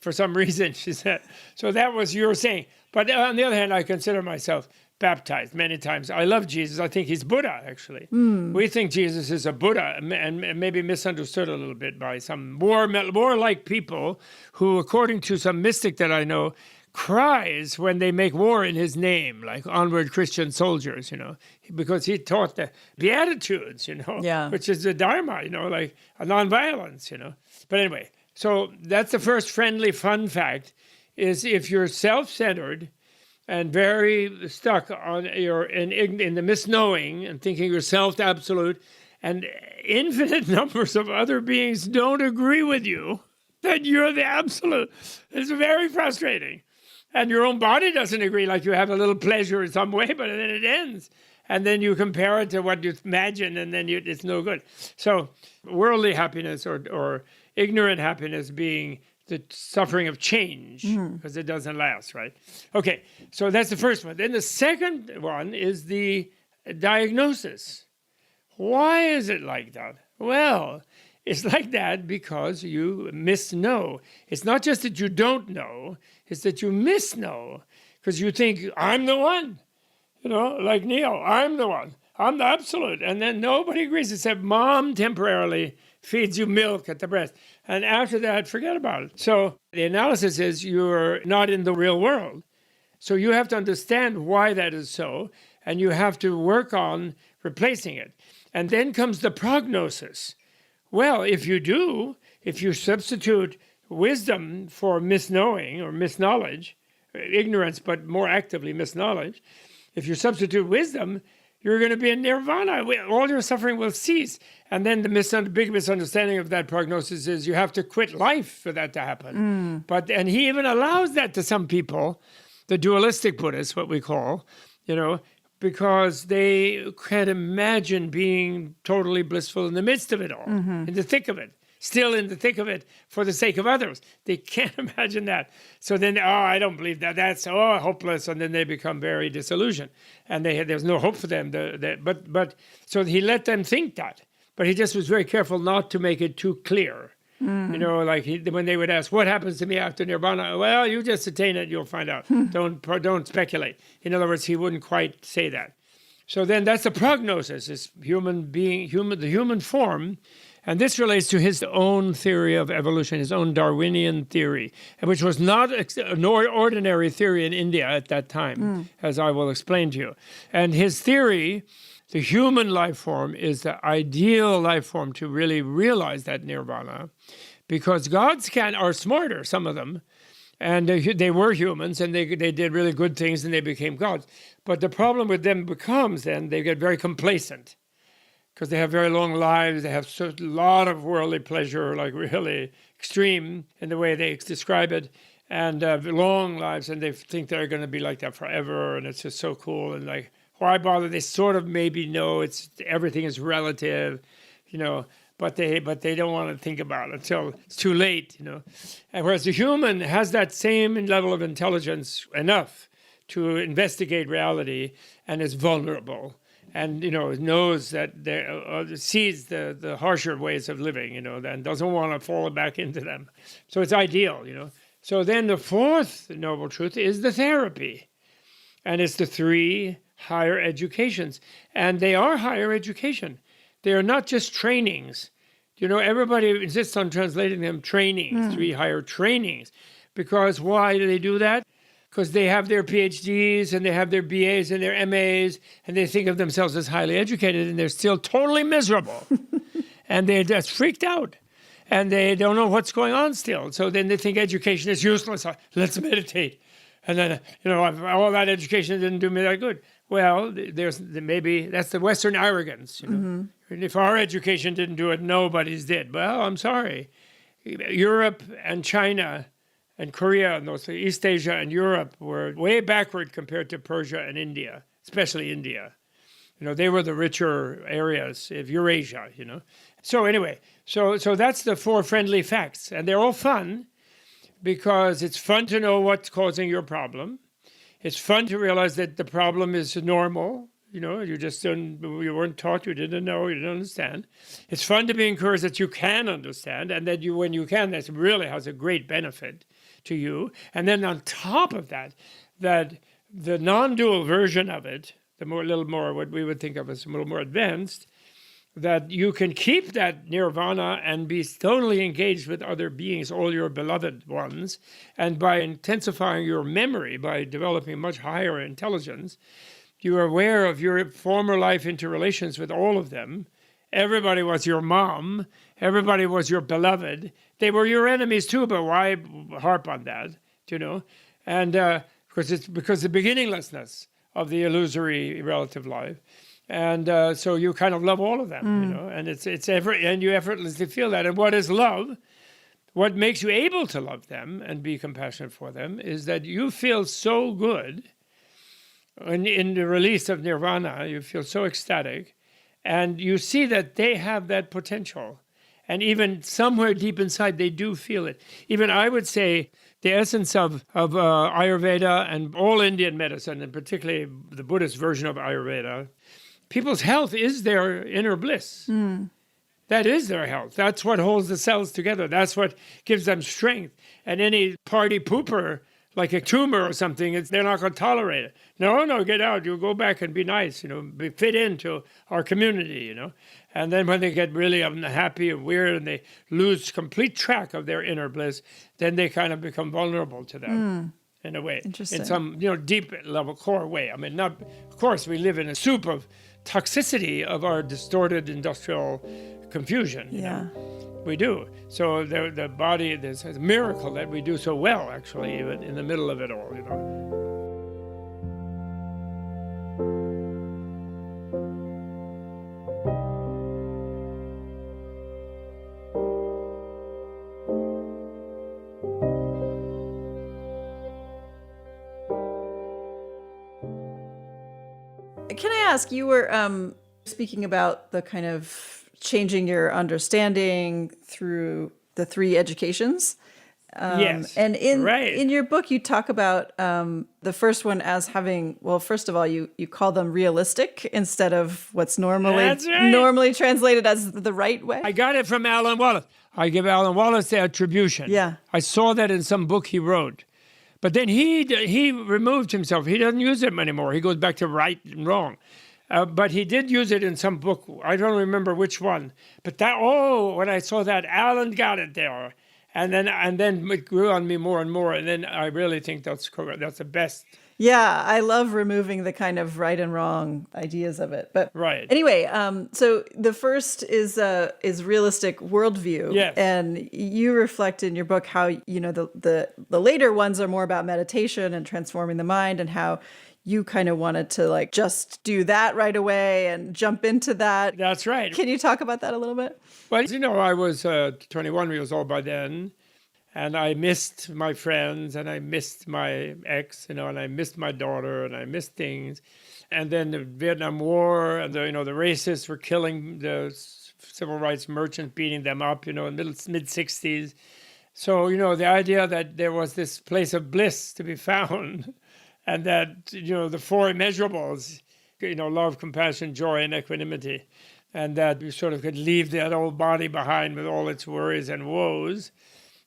for some reason, she said. So that was your saying. But on the other hand, I consider myself baptized many times. I love Jesus. I think he's Buddha, actually. We think Jesus is a Buddha and maybe misunderstood a little bit by some warlike people who, according to some mystic that I know, cries when they make war in his name, like onward Christian soldiers, because he taught the Beatitudes, which is the Dharma, like a nonviolence, But anyway, so that's the first friendly fun fact, is if you're self-centered and very stuck on in the misknowing and thinking yourself the absolute, and infinite numbers of other beings don't agree with you that you're the absolute. It's very frustrating. And your own body doesn't agree, like you have a little pleasure in some way, but then it ends. And then you compare it to what you imagine, and then it's no good. So worldly happiness or ignorant happiness being the suffering of change, because it doesn't last, right? Okay, so that's the first one. Then the second one is the diagnosis. Why is it like that? Well, it's like that because you misknow. It's not just that you don't know, it's that you misknow, because you think, I'm the one. Like Neil, I'm the one. I'm the absolute. And then nobody agrees except mom temporarily feeds you milk at the breast. And after that, forget about it. So the analysis is you're not in the real world. So you have to understand why that is so, and you have to work on replacing it. And then comes the prognosis. Well, if you substitute wisdom for misknowing or misknowledge, ignorance, but more actively misknowledge, if you substitute wisdom, you're going to be in nirvana. All your suffering will cease. And then the big misunderstanding of that prognosis is you have to quit life for that to happen. And he even allows that to some people, the dualistic Buddhists, what we call, because they can't imagine being totally blissful in the midst of it all, in the thick of it. Still in the thick of it for the sake of others. They can't imagine that. So then, I don't believe that. That's hopeless. And then they become very disillusioned. And there's no hope for them. So he let them think that. But he just was very careful not to make it too clear. Like when they would ask, what happens to me after nirvana? Well, you just attain it, you'll find out. Don't speculate. In other words, he wouldn't quite say that. So then that's the prognosis, is the human form. And this relates to his own theory of evolution, his own Darwinian theory, which was not an ordinary theory in India at that time, as I will explain to you. And his theory, the human life form, is the ideal life form to really realize that nirvana, because gods are smarter, some of them, and they were humans, and they did really good things, and they became gods. But the problem with them becomes then they get very complacent, because they have very long lives. They have a lot of worldly pleasure, like really extreme in the way they describe it, and long lives, and they think they're going to be like that forever, and it's just so cool. And like, why bother? They sort of maybe know everything is relative, but they don't want to think about it until it's too late, And whereas the human has that same level of intelligence enough to investigate reality and is vulnerable. And knows that sees the harsher ways of living, and doesn't want to fall back into them. So it's ideal, So then the fourth noble truth is the therapy, and it's the 3 higher educations, and they are higher education. They are not just trainings. Everybody insists on translating them trainings, 3 higher trainings, because why do they do that? Because they have their PhDs and they have their BAs and their MAs, and they think of themselves as highly educated, and they're still totally miserable. And they're just freaked out. And they don't know what's going on still. So then they think education is useless. Let's meditate. And then, all that education didn't do me that good. Well, maybe that's the Western arrogance. And if our education didn't do it, nobody's did. Well, I'm sorry. Europe and China and Korea and those East Asia and Europe were way backward compared to Persia and India, especially India. They were the richer areas of Eurasia, So anyway, so that's the 4 friendly facts. And they're all fun because it's fun to know what's causing your problem. It's fun to realize that the problem is normal. You weren't taught, you didn't know, you didn't understand. It's fun to be encouraged that you can understand, and that when you can, that really has a great benefit to you. And then on top of that the non-dual version of it, little more what we would think of as a little more advanced, that you can keep that nirvana and be totally engaged with other beings, all your beloved ones, and by intensifying your memory, by developing much higher intelligence, you are aware of your former life interrelations with all of them. Everybody was your mom. Everybody was your beloved. They were your enemies too, but why harp on that, And because the beginninglessness of the illusory relative life. And so you kind of love all of them, you know, and and you effortlessly feel that. And what is love? What makes you able to love them and be compassionate for them is that you feel so good in the release of nirvana. You feel so ecstatic, and you see that they have that potential. And even somewhere deep inside, they do feel it. Even I would say the essence of Ayurveda and all Indian medicine, and particularly the Buddhist version of Ayurveda, people's health is their inner bliss. That is their health. That's what holds the cells together. That's what gives them strength. And any party pooper, like a tumor or something, they're not going to tolerate it. No, get out. You go back and be nice, you know, fit into our community, you know. And then when they get really unhappy and weird and they lose complete track of their inner bliss, then they kind of become vulnerable to them in a way.
Interesting.
In some, you know, deep level core way. I mean, not, of course, we live in a soup of toxicity of our distorted industrial confusion. You know? We do. So the body, there's a miracle that we do so well, actually, even in the middle of it all, you know.
Can I ask, you were speaking about the kind of changing your understanding through the 3 educations.
Yes.
And in your book, you talk about the first one as having, well, first of all, you call them realistic instead of what's normally translated as the right way.
I got it from Alan Wallace. I give Alan Wallace the attribution.
Yeah.
I saw that in some book he wrote. But then he removed himself. He doesn't use it anymore. He goes back to right and wrong. But he did use it in some book. I don't remember which one. But when I saw that, Alan got it there. And then it grew on me more and more. And then I really think that's correct. That's the best.
Yeah, I love removing the kind of right and wrong ideas of it. But
right.
Anyway, so the first is realistic worldview.
Yes.
And you reflect in your book how, you know, the later ones are more about meditation and transforming the mind, and how you kind of wanted to like just do that right away and jump into that.
That's right.
Can you talk about that a little bit?
Well, you know, I was 21 years old by then, and I missed my friends, and I missed my ex, you know, and I missed my daughter, and I missed things. And then the Vietnam War, and the racists were killing the civil rights merchants, beating them up, you know, in mid-60s. So, you know, the idea that there was this place of bliss to be found, and that, you know, the 4 immeasurables, you know, love, compassion, joy, and equanimity, and that you sort of could leave that old body behind with all its worries and woes,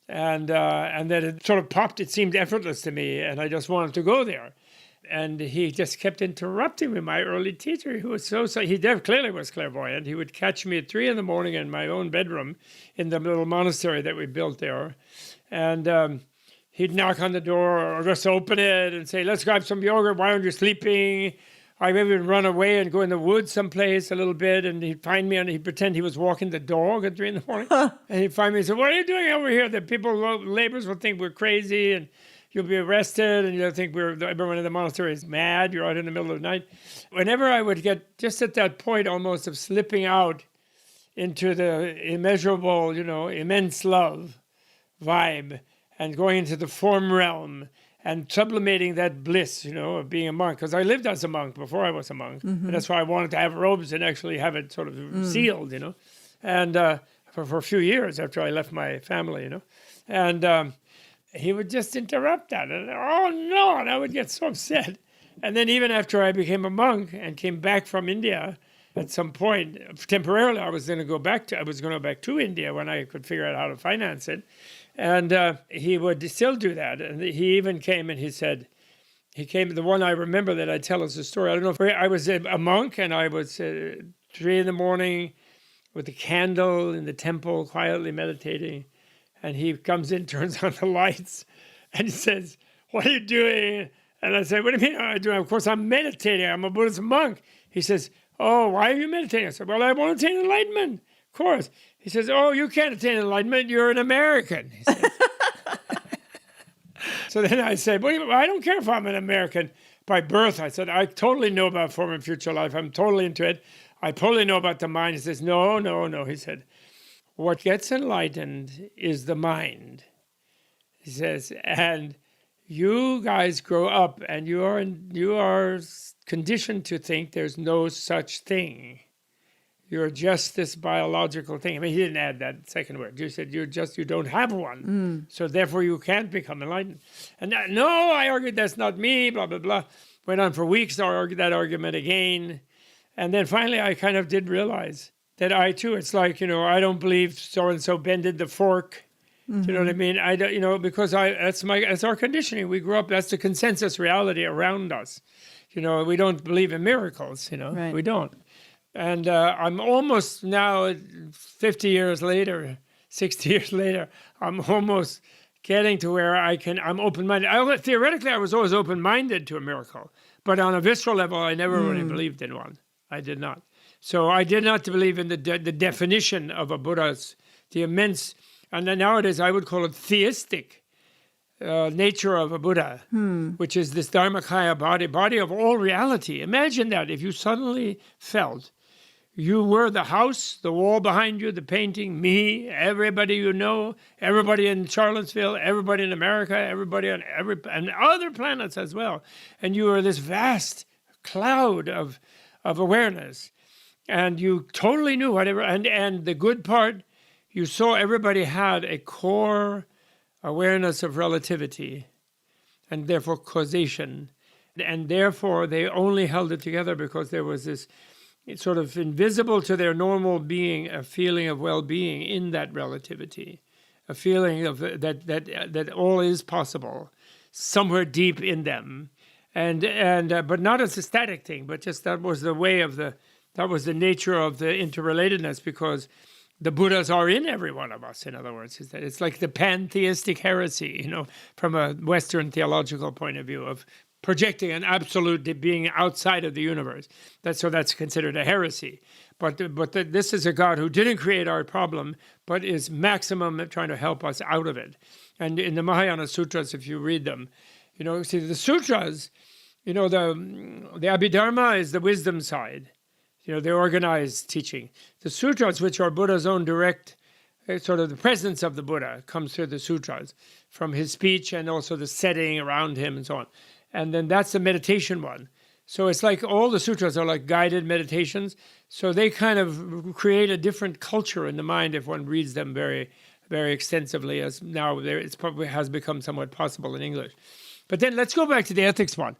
and that it sort of popped. It seemed effortless to me, and I just wanted to go there. And he just kept interrupting me. My early teacher, who was he clearly was clairvoyant. He would catch me at 3 a.m. in my own bedroom in the little monastery that we built there, and he'd knock on the door or just open it and say, "Let's grab some yogurt. Why aren't you sleeping?" I maybe would run away and go in the woods someplace a little bit, and he'd find me, and he'd pretend he was walking the dog at 3 a.m. And he'd find me and say, "What are you doing over here? The neighbors will think we're crazy, and you'll be arrested, and you'll think everyone in the monastery is mad. You're out in the middle of the night." Whenever I would get just at that point almost of slipping out into the immeasurable, you know, immense love vibe, and going into the form realm and sublimating that bliss, you know, of being a monk. Because I lived as a monk before I was a monk. Mm-hmm. And that's why I wanted to have robes and actually have it sort of sealed, you know. And for a few years after I left my family, you know. And he would just interrupt that. And, oh, no, and I would get so upset. And then even after I became a monk and came back from India, at some point, temporarily, I was going to go back to India when I could figure out how to finance it. And he would still do that. And he even came and he said, the one I remember that I tell as a story. I don't know if I was a monk, and I was 3 a.m. with a candle in the temple, quietly meditating. And he comes in, turns on the lights, and he says, "What are you doing?" And I said, "What do you mean I'm doing? Of course, I'm meditating. I'm a Buddhist monk." He says, "Oh, why are you meditating?" I said, "Well, I want to attain enlightenment." Of course. He says, "Oh, you can't attain enlightenment. You're an American." He says. So then I said, well, I don't care if I'm an American by birth. I said, I totally know about former and future life. I'm totally into it. I totally know about the mind. He says, no, no, no. He said, what gets enlightened is the mind. He says, and you guys grow up and you are conditioned to think there's no such thing. You're just this biological thing. I mean, he didn't add that second word. You said you don't have one. So therefore you can't become enlightened. And no, I argued that's not me, blah, blah, blah. Went on for weeks, I argued that argument again. And then finally I kind of did realize that I too, it's like, I don't believe so-and-so bended the fork. Do you know what I mean? I don't, because that's our conditioning. We grew up, that's the consensus reality around us. We don't believe in miracles,
Right.
We don't. And I'm almost now, 50 years later, 60 years later, I'm almost getting to where I'm open-minded. Theoretically, I was always open-minded to a miracle. But on a visceral level, I never really believed in one. I did not. So I did not believe in the definition of a Buddha's, the immense, and then nowadays I would call it theistic nature of a Buddha, which is this Dharmakaya body of all reality. Imagine that if you suddenly felt you were the house, the wall behind you, the painting, me, everybody you know, everybody in Charlottesville, everybody in America, everybody on and other planets as well. And you were this vast cloud of awareness. And you totally knew whatever. And the good part, you saw everybody had a core awareness of relativity and therefore causation. And therefore they only held it together because there was this, it's sort of invisible to their normal being, a feeling of well-being in that relativity, a feeling of that all is possible somewhere deep in them, and but not as a static thing, but just that was the way of that was the nature of the interrelatedness, because the Buddhas are in every one of us. In other words, it's like the pantheistic heresy, from a Western theological point of view of projecting an absolute being outside of the universe. That's considered a heresy. But this is a God who didn't create our problem, but is maximum trying to help us out of it. And in the Mahayana Sutras, if you read them, see the sutras, the Abhidharma is the wisdom side, the organized teaching. The sutras, which are Buddha's own direct, sort of the presence of the Buddha comes through the sutras, from his speech and also the setting around him and so on. And then that's the meditation one. So it's like all the sutras are like guided meditations. So they kind of create a different culture in the mind if one reads them very, very extensively, as now it's probably has become somewhat possible in English. But then let's go back to the ethics one,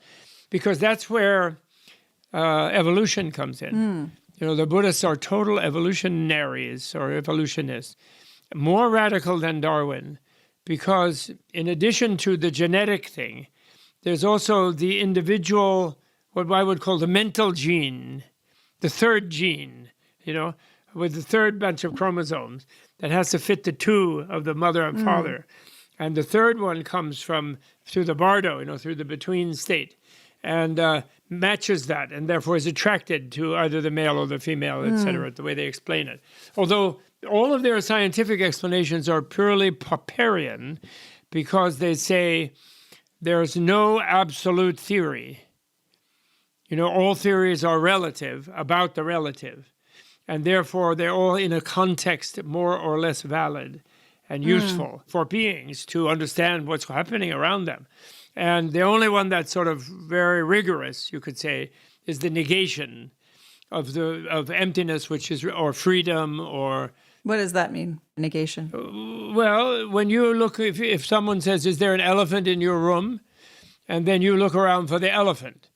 because that's where evolution comes in. The Buddhists are total evolutionaries or evolutionists, more radical than Darwin, because in addition to the genetic thing, there's also the individual, what I would call the mental gene, the third gene, with the third bunch of chromosomes that has to fit the two of the mother and father. And the third one comes through the bardo, through the between state, and matches that, and therefore is attracted to either the male or the female, etc., the way they explain it. Although all of their scientific explanations are purely Popperian, because they say there's no absolute theory. All theories are relative, about the relative, and therefore they're all in a context more or less valid and useful for beings to understand what's happening around them. And the only one that's sort of very rigorous, you could say, is the negation of emptiness, which is, or freedom, or...
What does that mean, negation?
Well, when you look, if someone says, is there an elephant in your room? And then you look around for the elephant,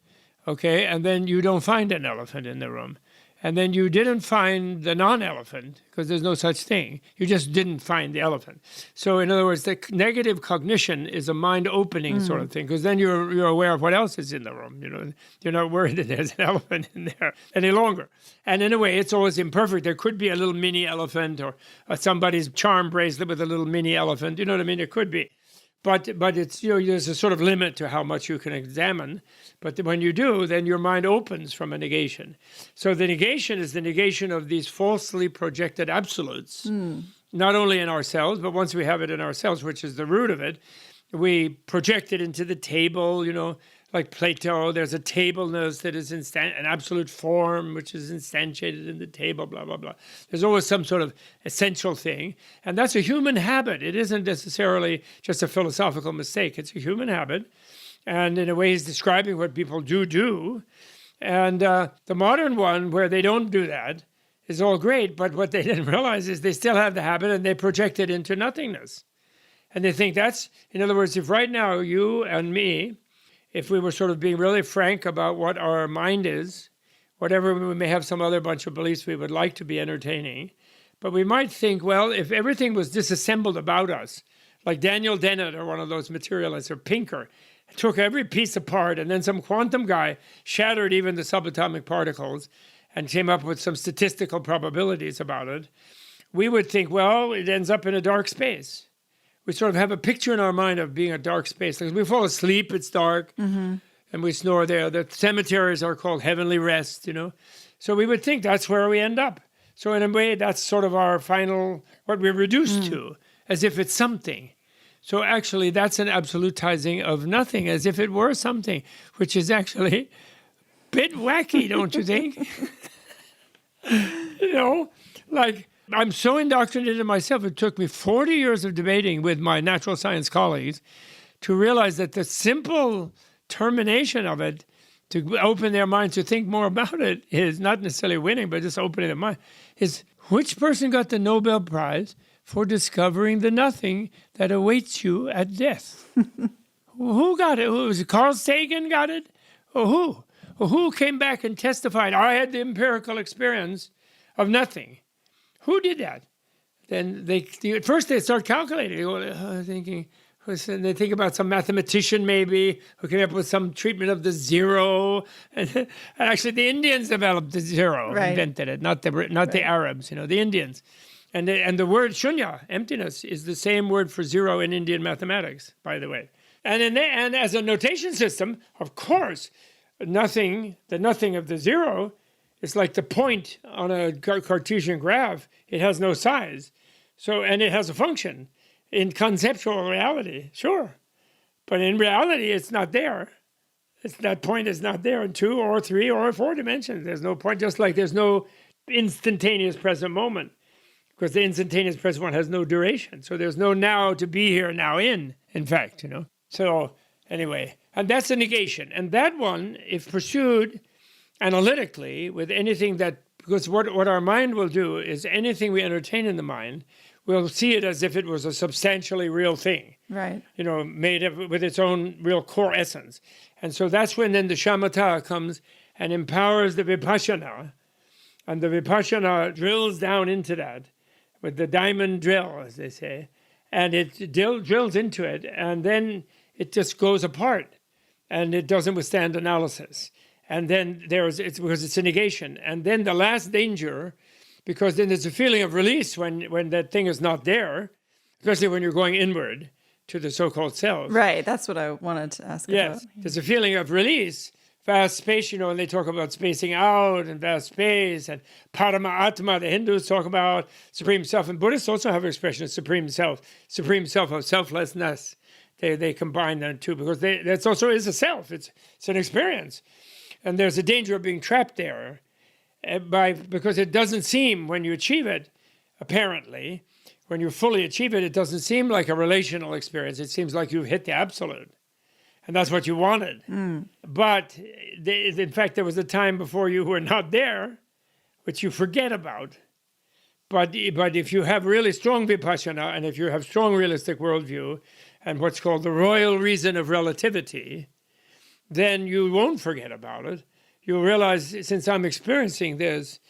okay? And then you don't find an elephant in the room. And then you didn't find the non-elephant, because there's no such thing. You just didn't find the elephant. So in other words, the negative cognition is a mind-opening sort of thing, because then you're aware of what else is in the room. You're not worried that there's an elephant in there any longer. And in a way, it's always imperfect. There could be a little mini elephant, or somebody's charm bracelet with a little mini elephant. You know what I mean? It could be. But it's, there's a sort of limit to how much you can examine. But when you do, then your mind opens from a negation. So the negation is the negation of these falsely projected absolutes, not only in ourselves, but once we have it in ourselves, which is the root of it, We project it into the table, like Plato. There's a tableness that is an absolute form, which is instantiated in the table, blah, blah, blah. There's always some sort of essential thing. And that's a human habit. It isn't necessarily just a philosophical mistake. It's a human habit. And in a way, he's describing what people do. And the modern one, where they don't do that, is all great. But what they didn't realize is they still have the habit and they project it into nothingness. And they think that's, in other words, if right now you and me, if we were sort of being really frank about what our mind is, whatever, we may have some other bunch of beliefs we would like to be entertaining, but we might think, well, if everything was disassembled about us, like Daniel Dennett or one of those materialists or Pinker, took every piece apart, and then some quantum guy shattered even the subatomic particles and came up with some statistical probabilities about it, we would think, well, it ends up in a dark space. We sort of have a picture in our mind of being a dark space. Like we fall asleep, it's dark, and we snore there. The cemeteries are called heavenly rest, So we would think that's where we end up. So in a way, that's sort of our final, what we're reduced to, as if it's something. So actually, that's an absolutizing of nothing, as if it were something, which is actually a bit wacky, don't you think? Like... I'm so indoctrinated in myself, it took me 40 years of debating with my natural science colleagues to realize that the simple termination of it, to open their minds to think more about it, is not necessarily winning, but just opening their mind, is which person got the Nobel Prize for discovering the nothing that awaits you at death? Who got it? Was it Carl Sagan got it? Or who? Or who came back and testified, I had the empirical experience of nothing? Who did that? Then at first they start calculating, thinking, and they think about some mathematician maybe who came up with some treatment of the zero. And actually, the Indians developed the zero, invented it, not the Arabs, the Indians. And the word shunya, emptiness, is the same word for zero in Indian mathematics, by the way. And as a notation system, of course, the nothing of the zero. It's like the point on a Cartesian graph. It has no size. And it has a function. In conceptual reality, sure. But in reality, it's not there. That point is not there in 2 or 3 or 4 dimensions. There's no point, just like there's no instantaneous present moment. Because the instantaneous present one has no duration. So there's no now to be here, now in fact, So anyway, and that's a negation. And that one, if pursued analytically with anything because what our mind will do is anything we entertain in the mind, we'll see it as if it was a substantially real thing.
Right.
Made with its own real core essence. And so that's when then the shamatha comes and empowers the vipassana. And the vipassana drills down into that with the diamond drill, as they say. And it drills into it, and then it just goes apart. And it doesn't withstand analysis. And then because it's a negation. And then the last danger, because then there's a feeling of release when that thing is not there, especially when you're going inward to the so-called self.
Right, that's what I wanted to ask about.
Yes, there's a feeling of release, vast space, and they talk about spacing out and vast space, and Paramatma, the Hindus talk about supreme self, and Buddhists also have an expression of supreme self of selflessness. They combine that too, because that also is a self, it's an experience. And there's a danger of being trapped there because it doesn't seem, when you achieve it, apparently, when you fully achieve it, it doesn't seem like a relational experience. It seems like you've hit the absolute. And that's what you wanted. But in fact, there was a time before you were not there, which you forget about. But if you have really strong vipassana, and if you have strong realistic worldview, and what's called the royal reason of relativity, then you won't forget about it. You'll realize, since I'm experiencing this,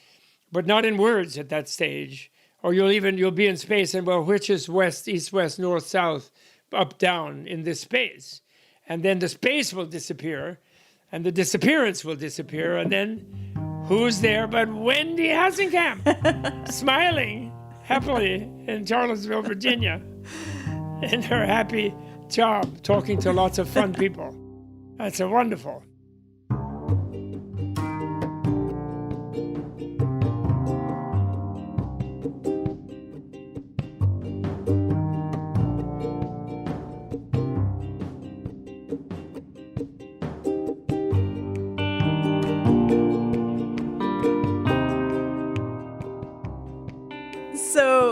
but not in words at that stage, or you'll be in space and, well, which is west, east, west, north, south, up, down in this space? And then the space will disappear, and the disappearance will disappear, and then who's there but Wendy Hasenkamp, smiling happily in Charlottesville, Virginia, in her happy job, talking to lots of fun people. That's a wonderful.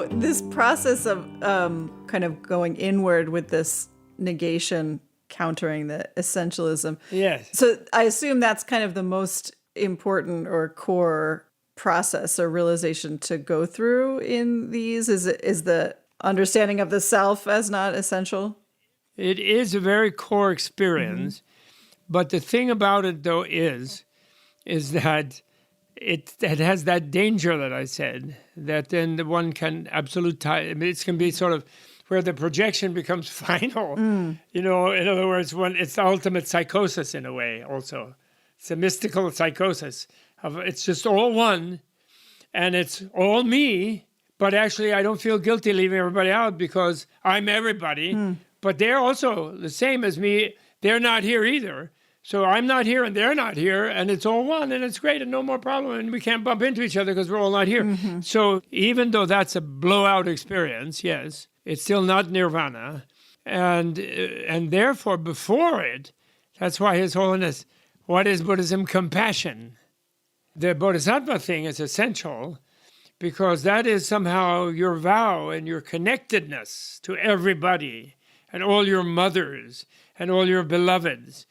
So this process of kind of going inward with this negation, countering the essentialism.
Yes.
So I assume that's kind of the most important or core process or realization to go through in these. Is the understanding of the self as not essential?
It is a very core experience. But the thing about it, though, is that it has that danger that I said, that then the one can it can be sort of where the projection becomes final. In other words, it's the ultimate psychosis in a way also. It's a mystical psychosis. It's just all one, and it's all me, but actually I don't feel guilty leaving everybody out because I'm everybody, but they're also the same as me. They're not here either. So I'm not here and they're not here, and it's all one, and it's great and no more problem, and we can't bump into each other because we're all not here. So even though that's a blowout experience, yes, it's still not nirvana. And therefore, before it, that's why His Holiness, what is Buddhism? Compassion. The Bodhisattva thing is essential because that is somehow your vow and your connectedness to everybody and all your mothers and all your beloveds,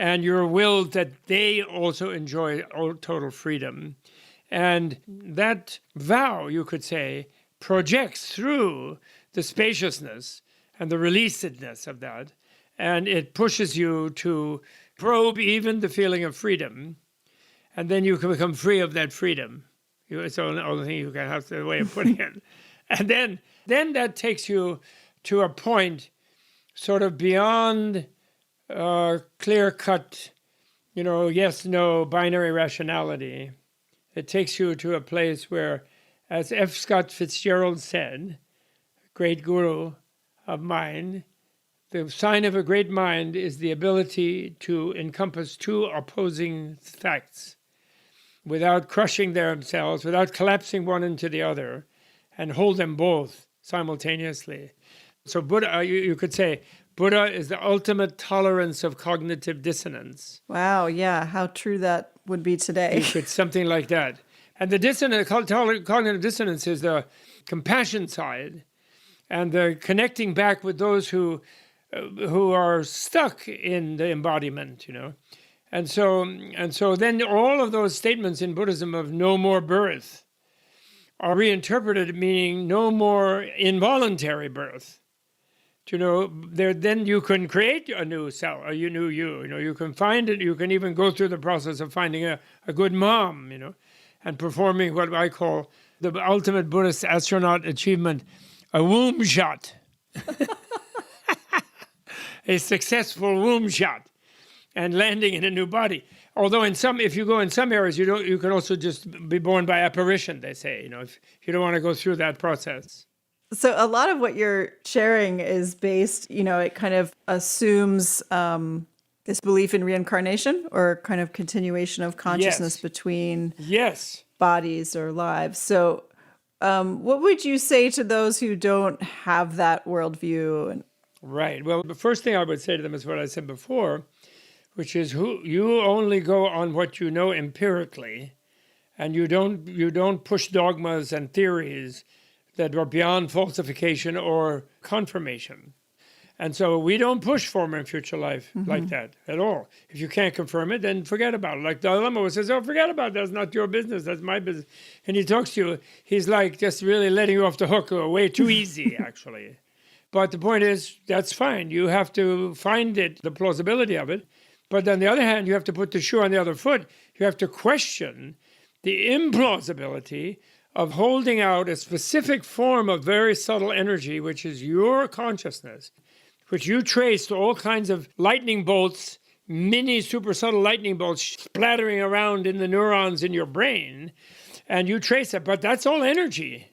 and your will that they also enjoy total freedom. And that vow, you could say, projects through the spaciousness and the releasedness of that, and it pushes you to probe even the feeling of freedom, and then you can become free of that freedom. It's the only thing you can have the way of putting it. And then that takes you to a point sort of beyond clear-cut, yes, no, binary rationality. It takes you to a place where, as F. Scott Fitzgerald said, great guru of mind, the sign of a great mind is the ability to encompass two opposing facts without crushing themselves, without collapsing one into the other, and hold them both simultaneously. So Buddha, you could say, Buddha is the ultimate tolerance of cognitive dissonance.
Wow, yeah, how true that would be today.
It's something like that. And the cognitive dissonance is the compassion side, and the connecting back with those who are stuck in the embodiment, And so then all of those statements in Buddhism of no more birth are reinterpreted meaning no more involuntary birth. Then you can create a new self, a new you. You can find it. You can even go through the process of finding a good mom, and performing what I call the ultimate Buddhist astronaut achievement, a womb shot, a successful womb shot, and landing in a new body. Although if you go in some areas, you can also just be born by apparition. They say, if you don't want to go through that process.
So a lot of what you're sharing is based, it kind of assumes this belief in reincarnation or kind of continuation of consciousness between bodies or lives. So what would you say to those who don't have that worldview?
Right. Well, the first thing I would say to them is what I said before, which is you only go on what you know empirically, and you don't push dogmas and theories that are beyond falsification or confirmation. And so we don't push former and future life like that at all. If you can't confirm it, then forget about it. Like Dalai Lama says, forget about it. That's not your business. That's my business. And he talks to you. He's like just really letting you off the hook way too easy, actually. But the point is, that's fine. You have to find the plausibility of it. But on the other hand, you have to put the shoe on the other foot. You have to question the implausibility of holding out a specific form of very subtle energy, which is your consciousness, which you trace to all kinds of lightning bolts, mini super subtle lightning bolts splattering around in the neurons in your brain, and you trace it, but that's all energy.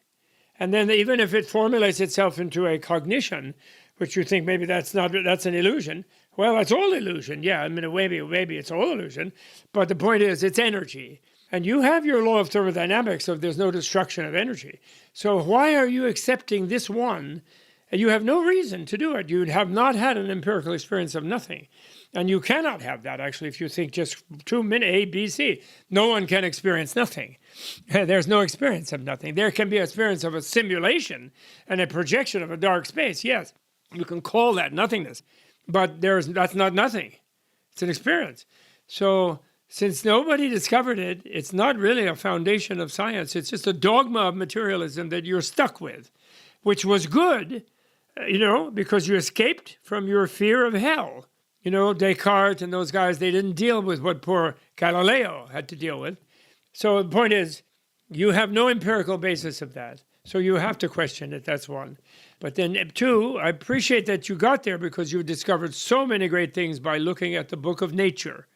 And then even if it formulates itself into a cognition, which you think maybe that's an illusion, well, that's all illusion. Yeah, I mean, maybe it's all illusion, but the point is it's energy. And you have your law of thermodynamics of there's no destruction of energy. So why are you accepting this one And you have no reason to do it. You have not had an empirical experience of nothing. And you cannot have that, actually, if you think just 2 minutes, A, B, C. No one can experience nothing. There's no experience of nothing. There can be an experience of a simulation and a projection of a dark space. Yes, you can call that nothingness. But that's not nothing. It's an experience. So since nobody discovered it, it's not really a foundation of science. It's just a dogma of materialism that you're stuck with, which was good, because you escaped from your fear of hell. Descartes and those guys, they didn't deal with what poor Galileo had to deal with. So the point is, you have no empirical basis of that. So you have to question it, that's one. But then two, I appreciate that you got there because you discovered so many great things by looking at the book of nature.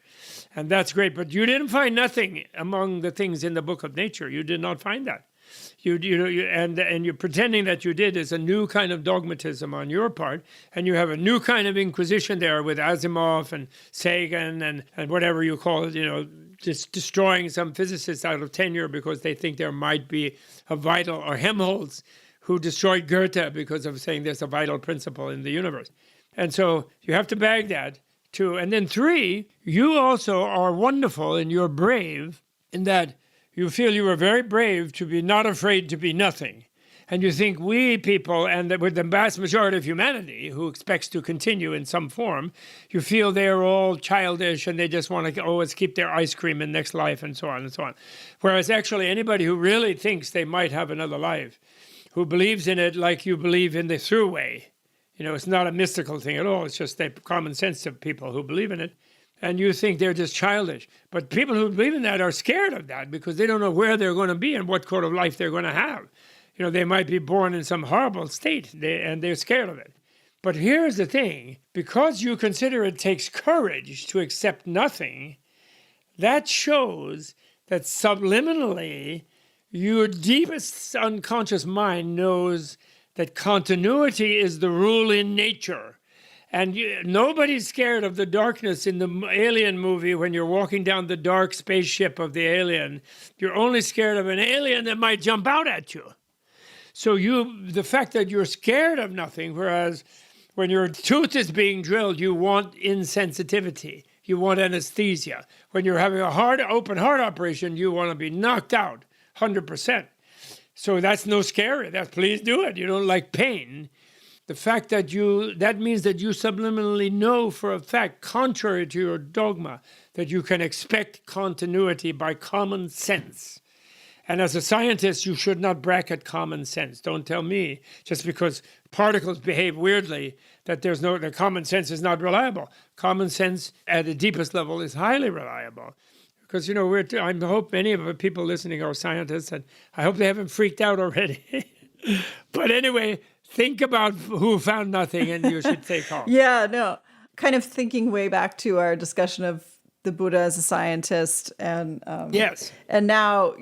And that's great, but you didn't find nothing among the things in the book of nature. You did not find that. And you're pretending that you did is a new kind of dogmatism on your part, and you have a new kind of inquisition there with Asimov and Sagan and whatever you call it, just destroying some physicists out of tenure because they think there might be a vital, or Helmholtz, who destroyed Goethe because of saying there's a vital principle in the universe. And so you have to bag that, too. And then three, you also are wonderful and you're brave in that you feel you are very brave to be not afraid to be nothing. And you think we people, and with the vast majority of humanity who expects to continue in some form, you feel they're all childish and they just want to always keep their ice cream in next life and so on and so on. Whereas actually anybody who really thinks they might have another life, who believes in it like you believe in the throughway, it's not a mystical thing at all. It's just the common sense of people who believe in it. And you think they're just childish. But people who believe in that are scared of that because they don't know where they're going to be and what kind of life they're going to have. They might be born in some horrible state, and they're scared of it. But here's the thing. Because you consider it takes courage to accept nothing, that shows that subliminally your deepest unconscious mind knows that continuity is the rule in nature. And nobody's scared of the darkness in the Alien movie when you're walking down the dark spaceship of the alien. You're only scared of an alien that might jump out at you. So the fact that you're scared of nothing, whereas when your tooth is being drilled, you want insensitivity. You want anesthesia. When you're having a open heart operation, you want to be knocked out 100%. So that's no scary. Please do it. You don't like pain. The fact that that means that you subliminally know for a fact, contrary to your dogma, that you can expect continuity by common sense. And as a scientist, you should not bracket common sense. Don't tell me, just because particles behave weirdly, that that common sense is not reliable. Common sense at the deepest level is highly reliable. Because, I hope many of the people listening are scientists, and I hope they haven't freaked out already. But anyway, think about who found nothing and you should take off.
Yeah, no. Kind of thinking way back to our discussion of the Buddha as a scientist and
yes.
And now,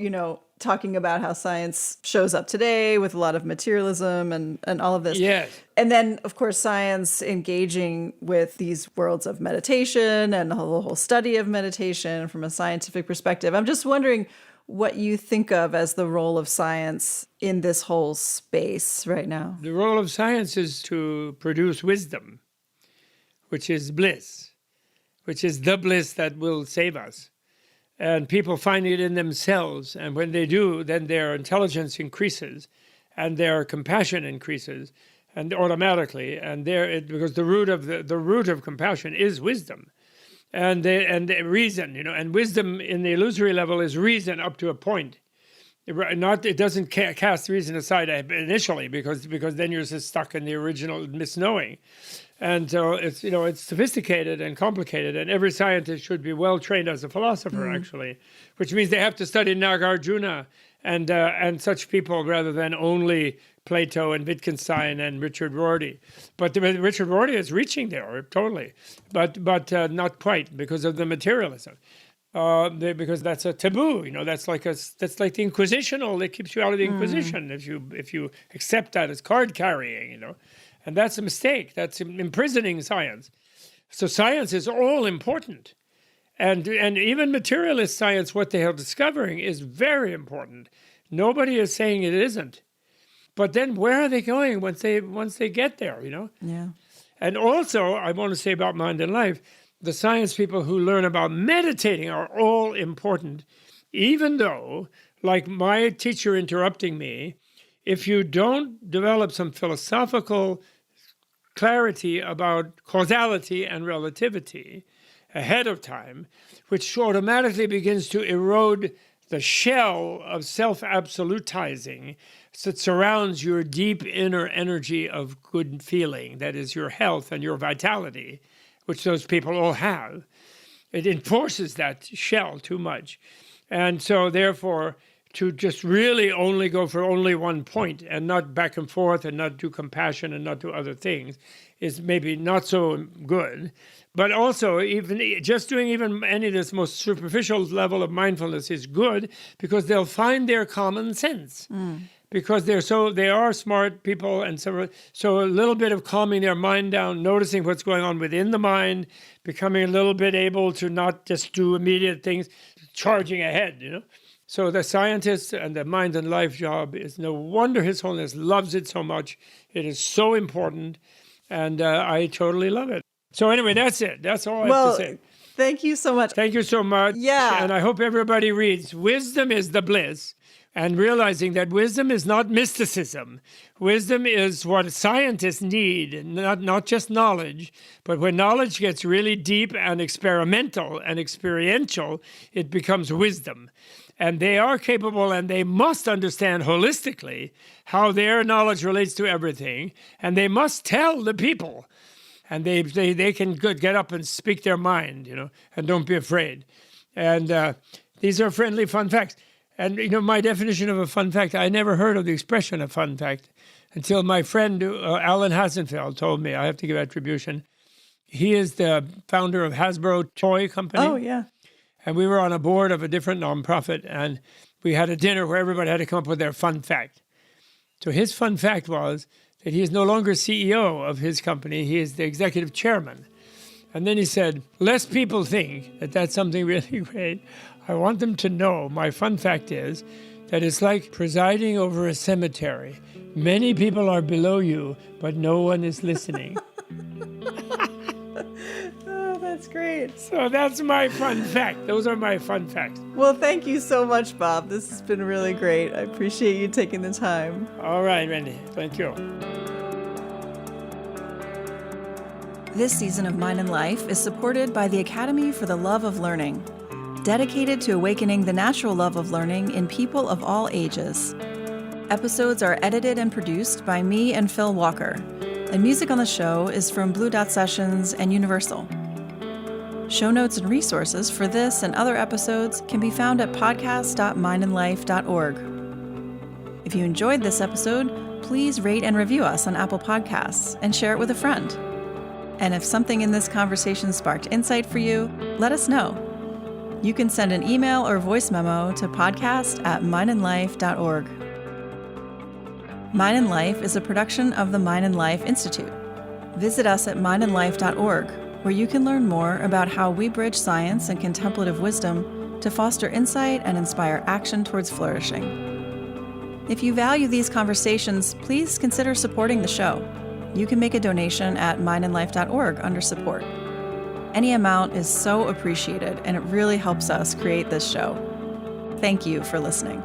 talking about how science shows up today with a lot of materialism and all of this.
Yes.
And then, of course, science engaging with these worlds of meditation and the whole study of meditation from a scientific perspective. I'm just wondering what you think of as the role of science in this whole space right now.
The role of science is to produce wisdom, which is bliss, which is the bliss that will save us. And people find it in themselves. And when they do, then their intelligence increases and their compassion increases and automatically. And because the root of compassion is wisdom. And the reason, and wisdom in the illusory level is reason up to a point. It doesn't cast reason aside initially because then you're just stuck in the original misknowing. And so it's sophisticated and complicated, and every scientist should be well trained as a philosopher, actually, which means they have to study Nagarjuna and such people rather than only Plato and Wittgenstein and Richard Rorty. But Richard Rorty is reaching there totally, but not quite because of the materialism. Because that's a taboo, that's like the Inquisitional that keeps you out of the Inquisition if you accept that as card carrying, and that's a mistake. That's imprisoning science. So science is all important, and even materialist science, what they are discovering is very important. Nobody is saying it isn't, But then where are they going once they get there,
Yeah.
And also, I want to say about mind and life, the science people who learn about meditating are all important, even though, like my teacher interrupting me, if you don't develop some philosophical clarity about causality and relativity ahead of time, which automatically begins to erode the shell of self-absolutizing that surrounds your deep inner energy of good feeling, that is your health and your vitality, which those people all have. It enforces that shell too much. And so therefore, to just really only go for only one point and not back and forth and not do compassion and not do other things is maybe not so good. But also, even just doing even any of this most superficial level of mindfulness is good because they'll find their common sense. Because they are smart people, and so a little bit of calming their mind down, noticing what's going on within the mind, becoming a little bit able to not just do immediate things, charging ahead, So the scientist and the mind and life job is no wonder His Holiness loves it so much. It is so important, and I totally love it. So anyway, that's it. That's all I have to say.
Thank you so much.
Thank you so much.
Yeah.
And I hope everybody reads Wisdom is the Bliss, and realizing that wisdom is not mysticism. Wisdom is what scientists need, not just knowledge, but when knowledge gets really deep and experimental and experiential, it becomes wisdom. And they are capable and they must understand holistically how their knowledge relates to everything, and they must tell the people. And they can get up and speak their mind, and don't be afraid. And these are friendly fun facts. And, my definition of a fun fact, I never heard of the expression a fun fact until my friend Alan Hasenfeld told me. I have to give attribution. He is the founder of Hasbro Toy Company.
Oh, yeah.
And we were on a board of a different nonprofit, and we had a dinner where everybody had to come up with their fun fact. So his fun fact was that he is no longer CEO of his company. He is the executive chairman. And then he said, lest people think that that's something really great, I want them to know my fun fact is that it's like presiding over a cemetery. Many people are below you, but no one is listening.
Oh, that's great.
So that's my fun fact. Those are my fun facts.
Well, thank you so much, Bob. This has been really great. I appreciate you taking the time.
All right, Wendy. Thank you.
This season of Mind and Life is supported by the Academy for the Love of Learning, dedicated to awakening the natural love of learning in people of all ages. Episodes are edited and produced by me and Phil Walker, and music on the show is from Blue Dot Sessions and Universal. Show notes and resources for this and other episodes can be found at podcast.mindandlife.org. If you enjoyed this episode, please rate and review us on Apple Podcasts and share it with a friend. And if something in this conversation sparked insight for you, let us know. You can send an email or voice memo to podcast@mindandlife.org. Mind and Life is a production of the Mind and Life Institute. Visit us at mindandlife.org, where you can learn more about how we bridge science and contemplative wisdom to foster insight and inspire action towards flourishing. If you value these conversations, please consider supporting the show. You can make a donation at mindandlife.org under support. Any amount is so appreciated, and it really helps us create this show. Thank you for listening.